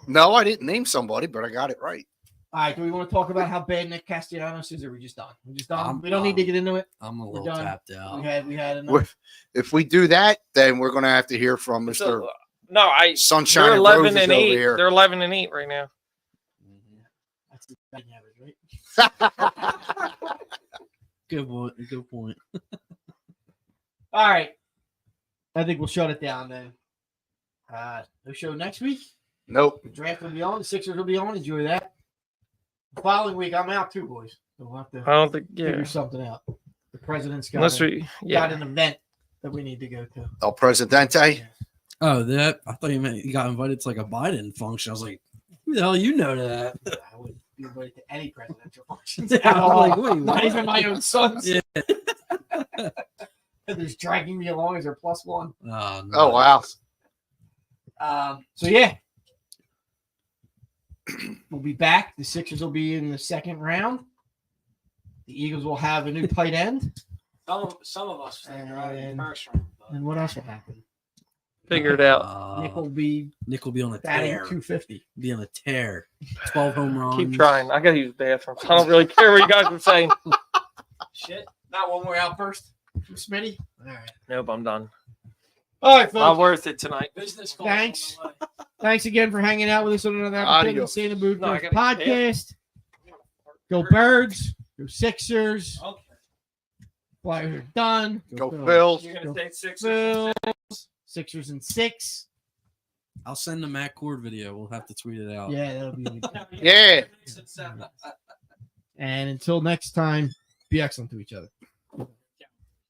No, I didn't name somebody, but I got it right. all right. Do we want to talk about how bad Nick Castellanos is, or are we just done? We're just done. I'm- We don't need to get into it. I'm a We're little done. tapped out. We had enough. We're- If we do that, then we're going to have to hear from Mr. No, Sunshine they're and 11 Roses and over 8. here. They're 11 and 8 right now. That's the batting average, right? Good point. Good point. All right. I think we'll shut it down then. No show next week. Nope. The draft will be on. The Sixers will be on. Enjoy that. The following week, I'm out too, boys. So we'll have to I don't think. figure Yeah. something out. The president's got, Unless a- we. Yeah. got an event that we need to go to. El Presidente. Oh, that I thought you meant you got invited to like a Biden function. I was like, who the hell you know that? I wouldn't be invited to any presidential functions Yeah, at I'm all. like, wait, Not what? even my own sons. Yeah. They're just dragging me along as their plus one. Oh, wow. So yeah, we'll be back. The Sixers will be in the second round. The Eagles will have a new tight end. Some of us think they're out in And- the first round. but- And what else will happen? Figure it out. Nick will be Nick will be on a batting tear. 250. Be on a tear. 12 home runs. Keep trying. I gotta use the bathroom. I don't really care what you guys are saying. Shit. Not one more outburst from Smitty. All right. Nope, I'm done. All right, folks. Not worth it tonight. Business call. Thanks. Thanks again for hanging out with us on another episode of the Adios. Santa Boot No, I First gotta- podcast. Go Birds. Go Sixers. Okay. Flyers are done. Go Phils. Phil. You're gonna say 6. Phils. Sixers and 6. I'll send the Matt Cord video. We'll have to tweet it out. Yeah, that'll be. Yeah. And until next time, be excellent to each other.